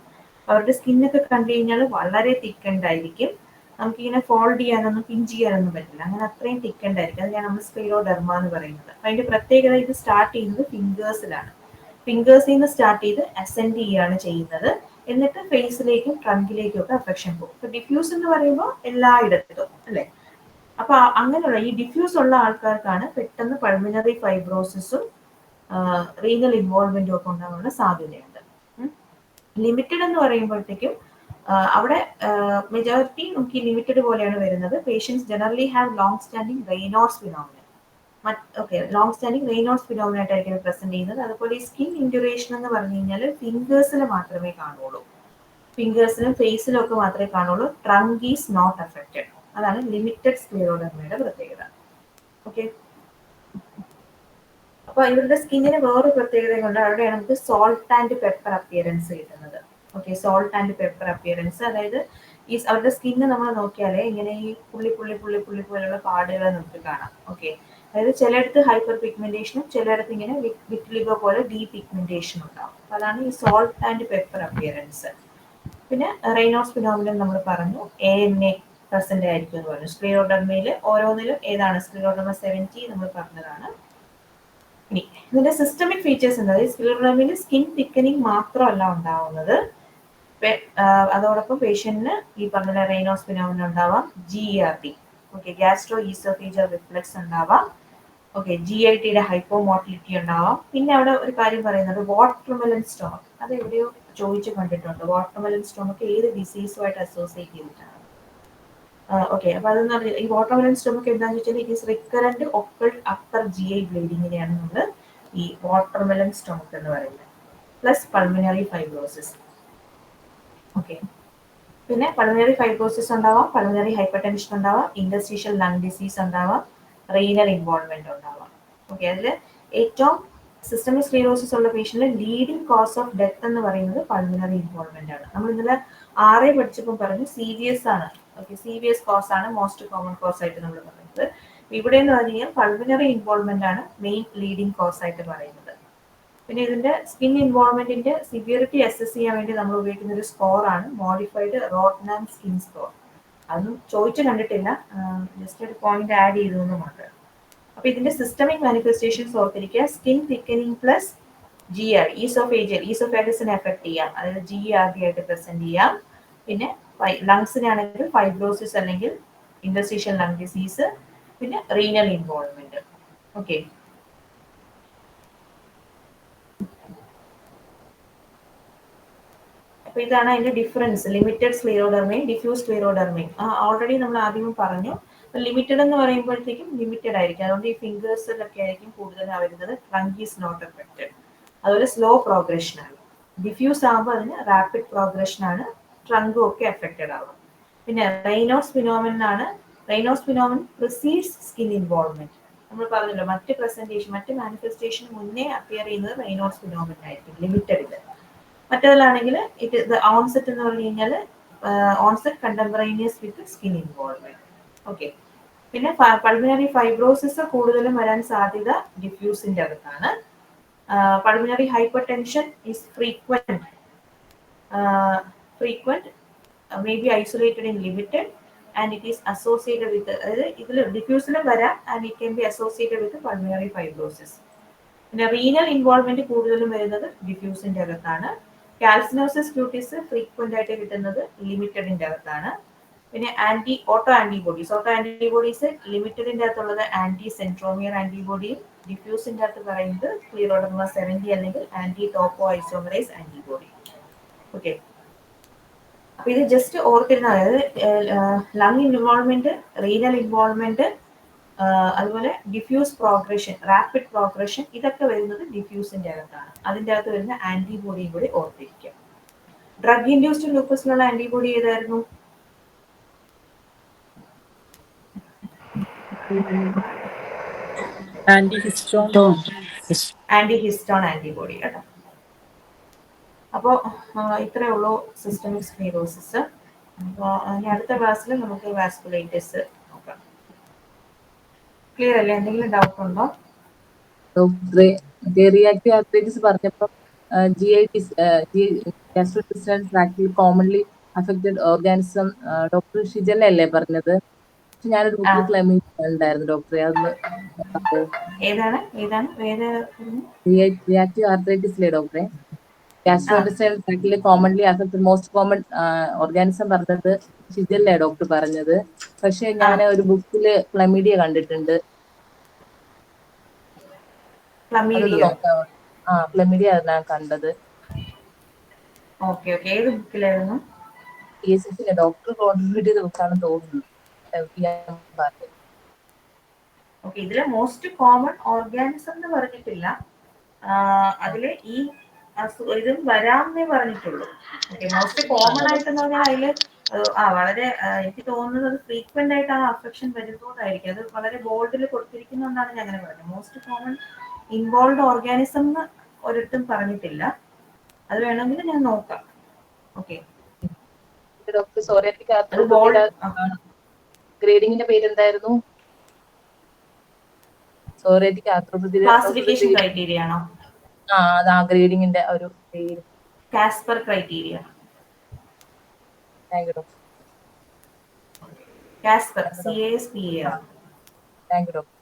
അവരുടെ സ്കിന്നൊക്കെ കണ്ടു കഴിഞ്ഞാൽ വളരെ തിക്കൻഡ് ആയിരിക്കും. നമുക്കിങ്ങനെ ഫോൾഡ് ചെയ്യാനൊന്നും പിഞ്ച് ചെയ്യാനൊന്നും പറ്റില്ല, അങ്ങനെ അത്രയും തിക്കൻഡ് ആയിരിക്കും. അതിനാണ് നമ്മൾ സ്ക്ലീറോഡെർമ എന്ന് പറയുന്നത്. അതിന്റെ പ്രത്യേകത ഇത് സ്റ്റാർട്ട് ചെയ്യുന്നത് ഫിംഗേഴ്സിലാണ്. ഫിംഗേഴ്സിൽ നിന്ന് സ്റ്റാർട്ട് ചെയ്ത് അസെൻഡ് ചെയ്യുകയാണ് ചെയ്യുന്നത്. എന്നിട്ട് ഫേസിലേക്കും ട്രങ്കിലേക്കും ഒക്കെ അഫക്ഷൻ പോകും. ഇപ്പൊ ഡിഫ്യൂസ് എന്ന് പറയുമ്പോൾ എല്ലായിടത്തും അല്ലെ. അപ്പൊ അങ്ങനെയുള്ള ഈ ഡിഫ്യൂസ് ഉള്ള ആൾക്കാർക്കാണ് പെട്ടെന്ന് പൾമിനറി ഫൈബ്രോസിസും റീനൽ ഇൻവോൾവ്മെന്റും ഒക്കെ ഉണ്ടാകാനുള്ള സാധ്യതയുണ്ട്. ലിമിറ്റഡ് എന്ന് പറയുമ്പോഴത്തേക്കും അവിടെ മെജോറിറ്റി നമുക്ക് ഈ ലിമിറ്റഡ് പോലെയാണ് വരുന്നത്. Patients generally have long standing Raynaud's phenomenon. Okay, long standing Raynaud's phenomenon ആയിട്ടായിരിക്കും പ്രസന്റ് ചെയ്യുന്നത്. അതുപോലെ ഈ സ്കിൻ ഇൻഡ്യൂറേഷൻ എന്ന് പറഞ്ഞു കഴിഞ്ഞാൽ ഫിംഗേഴ്സിൽ മാത്രമേ കാണുള്ളൂ, ഫിംഗേഴ്സിലും ഫേസിലും ഒക്കെ മാത്രമേ കാണുള്ളൂ. Trunk is not affected. അതാണ് ലിമിറ്റഡ് സ്ക്ലീറോഡെർമയുടെ പ്രത്യേകത. ഓക്കെ, അപ്പൊ ഇവരുടെ സ്കിന്നിന് വേറൊരു പ്രത്യേകതയുണ്ട്. അവിടെയാണ് നമുക്ക് സോൾട്ട് ആൻഡ് പെപ്പർ അപ്പിയറൻസ് കിട്ടുന്നത്. Okay, salt and pepper appearance, അതായത് ഈ അവരുടെ സ്കിന്ന് നമ്മൾ നോക്കിയാലേ ഇങ്ങനെ ഈ പുള്ളി പുള്ളി പുള്ളി പുള്ളി പോലുള്ള പാടുകൾ നമുക്ക് കാണാം. ഓക്കെ, അതായത് ചിലയിടത്ത് ഹൈപ്പർ പിഗ്മെന്റേഷനും ചിലയിടത്ത് ഇങ്ങനെ വിറ്റ്ലിഗോ പോലെ ഡീ പിഗ്മെന്റേഷൻ ഉണ്ടാവും. അതാണ് ഈ സോൾട്ട് ആൻഡ് പെപ്പർ അപ്പിയറൻസ്. പിന്നെ റെയ്നോൾഡ്സ് ഫിനോമിനൻ നമ്മൾ പറഞ്ഞു, ANA പ്രസന്റ് ആയിരിക്കും എന്ന് പറഞ്ഞു. സ്ക്ലീറോഡെർമയിൽ ഓരോന്നിലും ഏതാണ്? സ്ക്ലീറോഡെർമ 70 നമ്മൾ പറഞ്ഞതാണ്. ഇനി ഇതിന്റെ സിസ്റ്റമിക് ഫീച്ചേഴ്സ് എന്താ? സ്ക്ലീറോഡെർമയിൽ സ്കിൻ തിക്കനിങ് മാത്രമല്ല ഉണ്ടാവുന്നത്, അതോടൊപ്പം പേഷ്യന്റിന് ഈ പറഞ്ഞ റെയ്നോൾഡ്സ് ഫിനോമിനൻ ഉണ്ടാവാം, GERD, okay, gastro oesophageal reflux ഉണ്ടാവാം, ഓക്കെ, GITയുടെ ഹൈപ്പോമോട്ടിലിറ്റി ഉണ്ടാവാം. പിന്നെ അവിടെ ഒരു കാര്യം പറയുന്നത് വാട്ടർമെലൻ സ്റ്റൊമക്ക്, അത് എവിടെയോ ചോദിച്ചു കണ്ടിട്ടുണ്ട്. വാട്ടർമെലൻ സ്റ്റൊമക്ക് ഏത് ഡിസീസുമായിട്ട് അസോസിയേറ്റ് ചെയ്തിട്ടാണ്? ഓക്കെ, അപ്പൊ അതെന്ന് പറഞ്ഞാൽ ഈ വാട്ടർമെലൻ സ്റ്റൊമക്ക് എന്താണെന്ന് വെച്ചാൽ it is recurrent occult upper GI ബ്ലീഡിങ്ങിനെയാണ് നമ്മൾ ഈ വാട്ടർമെലൻ സ്റ്റൊമക്ക് എന്ന് പറയുന്നത്. Plus pulmonary fibrosis. ഓക്കെ, പിന്നെ പൾമിനറി ഫൈബ്രോസിസ് ഉണ്ടാവാം, പൾമിനറി ഹൈപ്പർ ടെൻഷൻ ഉണ്ടാവാം, ഇന്റർസ്റ്റീഷ്യൽ ലങ് ഡിസീസ് ഉണ്ടാവാം, റീനൽ ഇൻവോൾവ്മെന്റ് ഉണ്ടാവാം. ഓക്കെ, അതിൽ ഏറ്റവും സിസ്റ്റമിക് സ്ക്ലീറോസിസ് ഉള്ള പേഷ്യന്റിൽ ലീഡിംഗ് കോസ് ഓഫ് ഡെത്ത് എന്ന് പറയുന്നത് പൾമിനറി ഇൻവോൾവ്മെന്റ് ആണ്. നമ്മൾ ഇന്നലെ RA പഠിച്ചപ്പോൾ പറഞ്ഞു CVS ആണ്. ഓക്കെ, CVS കോസ് ആണ് മോസ്റ്റ് കോമൺ കോസ് ആയിട്ട് നമ്മൾ പറയുന്നത്. ഇവിടെ എന്ന് പറഞ്ഞു കഴിഞ്ഞാൽ പൾമിനറി ഇൻവോൾവ്മെന്റ് ആണ് മെയിൻ ലീഡിംഗ് കോസ് ആയിട്ട് പറയുന്നത്. പിന്നെ ഇതിന്റെ സ്കിൻ ഇൻവോൾവ്മെന്റിന്റെ സിവിയറിറ്റി അസസ് ചെയ്യാൻ വേണ്ടി നമ്മൾ ഉപയോഗിക്കുന്ന ഒരു സ്കോർ ആണ് മോഡിഫൈഡ് റോട്ട്നാം സ്കിൻ സ്കോർ. അതൊന്നും ചോദിച്ചു കണ്ടിട്ടില്ല, ജസ്റ്റ് ഒരു പോയിന്റ് ആഡ് ചെയ്തു എന്ന് മാത്രം. അപ്പൊ ഇതിന്റെ സിസ്റ്റമിക് മാനിഫെസ്റ്റേഷൻസ് ഓർത്തിരിക്കുക. സ്കിൻ തിക്കനിങ് പ്ലസ് GERD, ഈസോഫേഗസിനെ എഫക്ട് ചെയ്യാം, അതായത് GERD ആയിട്ട് പ്രസന്റ് ചെയ്യാം. പിന്നെ ലങ്സിനാണെങ്കിൽ ഫൈബ്രോസിസ് അല്ലെങ്കിൽ ഇന്റർസ്റ്റീഷ്യൽ ലങ് ഡിസീസ്, പിന്നെ റീനൽ ഇൻവോൾവ്മെന്റ്. ഓക്കെ, അപ്പൊ ഇതാണ് അതിന്റെ ഡിഫറൻസ്, ലിമിറ്റഡ് സ്ക്ലിറോഡെർമയും ഡിഫ്യൂസ് സ്ക്ലിറോഡെർമയും. ഓൾറെഡി നമ്മൾ ആദ്യം പറഞ്ഞു. ലിമിറ്റഡ് എന്ന് പറയുമ്പോഴത്തേക്കും ലിമിറ്റഡ് ആയിരിക്കും, അതുകൊണ്ട് ഈ ഫിംഗേഴ്സിലൊക്കെ ആയിരിക്കും കൂടുതൽ വരുന്നത്. Trunk is not affected. അതുപോലെ സ്ലോ പ്രോഗ്രഷൻ ആണ്. ഡിഫ്യൂസ് ആകുമ്പോൾ അതിന് റാപ്പിഡ് പ്രോഗ്രഷൻ ആണ്, ട്രങ്കും ഒക്കെ എഫക്റ്റഡ് ആവും. പിന്നെ റെയ്നോൾഡ്സ് ഫിനോമിനൻ ആണ്. Reynolds phenomenon precedes skin involvement. നമ്മൾ പറഞ്ഞല്ലോ, മറ്റ് പ്രസന്റേഷൻ, മറ്റ് മാനിഫെസ്റ്റേഷൻ മുന്നേ അപ്പിയർ ചെയ്യുന്നത് റെയ്നോൾഡ്സ് ഫിനോമിനൻ ആയിരിക്കും ലിമിറ്റഡില്. മറ്റേതിലാണെങ്കിൽ ഇത് ഓൺസെറ്റ് എന്ന് പറഞ്ഞു കഴിഞ്ഞാൽ ഓൺസെറ്റ് കണ്ടംപറേനിയസ് വിത്ത് സ്കിൻ ഇൻവോൾവ്മെന്റ്. ഓക്കെ, പിന്നെ പൾമിനറി ഫൈബ്രോസിസ് കൂടുതലും വരാൻ സാധ്യത ഡിഫ്യൂസിന്റെ അകത്താണ്. Pulmonary hyper tension is frequent, may be isolated in limited and it is associated with, അതായത് ഇതിൽ ഡിഫ്യൂസിലും വരാം and it can be associated with pulmonary fibrosis. പിന്നെ റീനൽ ഇൻവോൾവ്മെന്റ് കൂടുതലും വരുന്നത് ഡിഫ്യൂസിന്റെ അകത്താണ്. കാൽസിനോസിസ് ക്യൂട്ടീസ് ഫ്രീക്വന്റ് ആയിട്ട് കിട്ടുന്നത് ലിമിറ്റഡിന്റെ അകത്താണ്. പിന്നെ ഓട്ടോ ആന്റിബോഡീസ് ലിമിറ്റഡിന്റെ അകത്തുള്ളത് ആന്റി സെൻട്രോമിയർ ആന്റിബോഡിയും ഡിഫ്യൂസിന്റെ അകത്ത് പറയുന്നത് സ്ക്ലിറോഡെർമ 70 അല്ലെങ്കിൽ ആന്റി ടോപ്പോ ഐസോമറൈസ് ആന്റിബോഡി. ഓക്കെ, അപ്പൊ ഇത് ജസ്റ്റ് ഓർത്തിരുന്ന, അതായത് ലങ് ഇൻവോൾവ്മെന്റ്, റീനൽ ഇൻവോൾവ്മെന്റ്, അതുപോലെ ഡിഫ്യൂസ് പ്രോഗ്രഷൻ, റാപ്പിഡ് പ്രോഗ്രഷൻ, ഇതൊക്കെ വരുന്നത് ഡിഫ്യൂസിന്റെ അകത്താണ്. അതിന്റെ അകത്ത് വരുന്ന ആന്റിബോഡിയും കൂടി ഓർത്തിരിക്കുക. ഡ്രഗ് ഇൻഡ്യൂസ്ഡ് ലൂപ്പസിനുള്ള ആന്റിബോഡി ഏതായിരുന്നു? ആന്റിഹിസ്റ്റോൺ. ആന്റിഹിസ്റ്റോൺ ആന്റിബോഡി കേട്ടോ. അപ്പോൾ ഇത്രയേ ഉള്ളൂ സിസ്റ്റമിക് സ്ക്ലീറോസിസ്. അപ്പോൾ ഇനി അടുത്ത ക്ലാസ്സിൽ നമുക്ക് വാസ്കുലൈറ്റിസ് നോക്കാം. ക്ലിയർ അല്ലേ? എന്തെങ്കിലും ഡൗട്ട് ഉണ്ടോ? ഡോക്ടറെ, റിയാക്റ്റീവ് ആർത്രൈറ്റിസ് പറഞ്ഞപ്പോൾ gastrointestinal ട്രാക്റ്റിൽ commonly affected organism doctor Shigella അല്ലേ പറഞ്ഞത്? പക്ഷെ ഞാനൊരു ബുക്കിൽ ക്ലെയിം ഉണ്ടായിരുന്നു ഡോക്ടറെ, അതൊന്ന് ഏതാണ് റിയാക്റ്റീവ് ആർത്രൈറ്റിസിലെ ഡോക്ടറെ, gastrointestinal ട്രാക്റ്റിൽ commonly affected most common organism പറഞ്ഞത് ഷിജല്ലേ ഡോക്ടർ പറഞ്ഞത്. പക്ഷെ ഞാൻ ഒരു ബുക്കില് ക്ലമീഡിയ കണ്ടിട്ടുണ്ട്. അതൊന്ന് നോക്കാം. ക്ലമീഡിയ ഞാൻ കണ്ടത്. ഓക്കെ, ഏത് ബുക്കിലായിരുന്നു? PSS ഡോക്ടർ കോൺട്രിബ്യൂട്ട് ചെയ്ത ബുക്കാണെന്ന് തോന്നുന്നു. ഓക്കെ, ഇതിലെ മോസ്റ്റ് കോമൺ ഓർഗാനിസം എന്ന് പറഞ്ഞിട്ടില്ല. അതില് ഈ ഇതും വരാമെന്നേ പറഞ്ഞിട്ടുള്ളൂ. ഓക്കെ, മോസ്റ്റ് കോമൺ ആയിട്ടെന്ന് പറഞ്ഞാൽ അതില് വളരെ എനിക്ക് തോന്നുന്നത് ഫ്രീക്വന്റ് ആയിട്ട് ആ അഫെക്ഷൻ വരുന്നതായിരിക്കും. അത് വളരെ ബോൾഡിൽ കൊടുത്തിരിക്കുന്നതുകൊണ്ടാണ് ഞാൻ അങ്ങനെ പറഞ്ഞത്. മോസ്റ്റ് കോമൺ ഇൻവോൾവ് ഓർഗാനിസം എന്ന് ഒരിടത്തും പറഞ്ഞിട്ടില്ല. അത് വേണമെങ്കിൽ ഞാൻ നോക്കാം. ഓക്കെ, ഡോക്ടർ സോറിയാറ്റിക് ആർത്രൈറ്റിസിന്റെ ഗ്രേഡിങ്ങിന്റെ പേരെന്തായിരുന്നു? സോറിയാറ്റിക് ആർത്രൈറ്റിസിന്റെ ക്ലാസിഫിക്കേഷൻ ക്രൈറ്റീരിയ ആണോ? അത് ആ ഗ്രേഡിങ്ങിന്റെ ഒരു പേര്. Casper criteria. Thank you doctor. Casper, CASPER. Thank you doctor.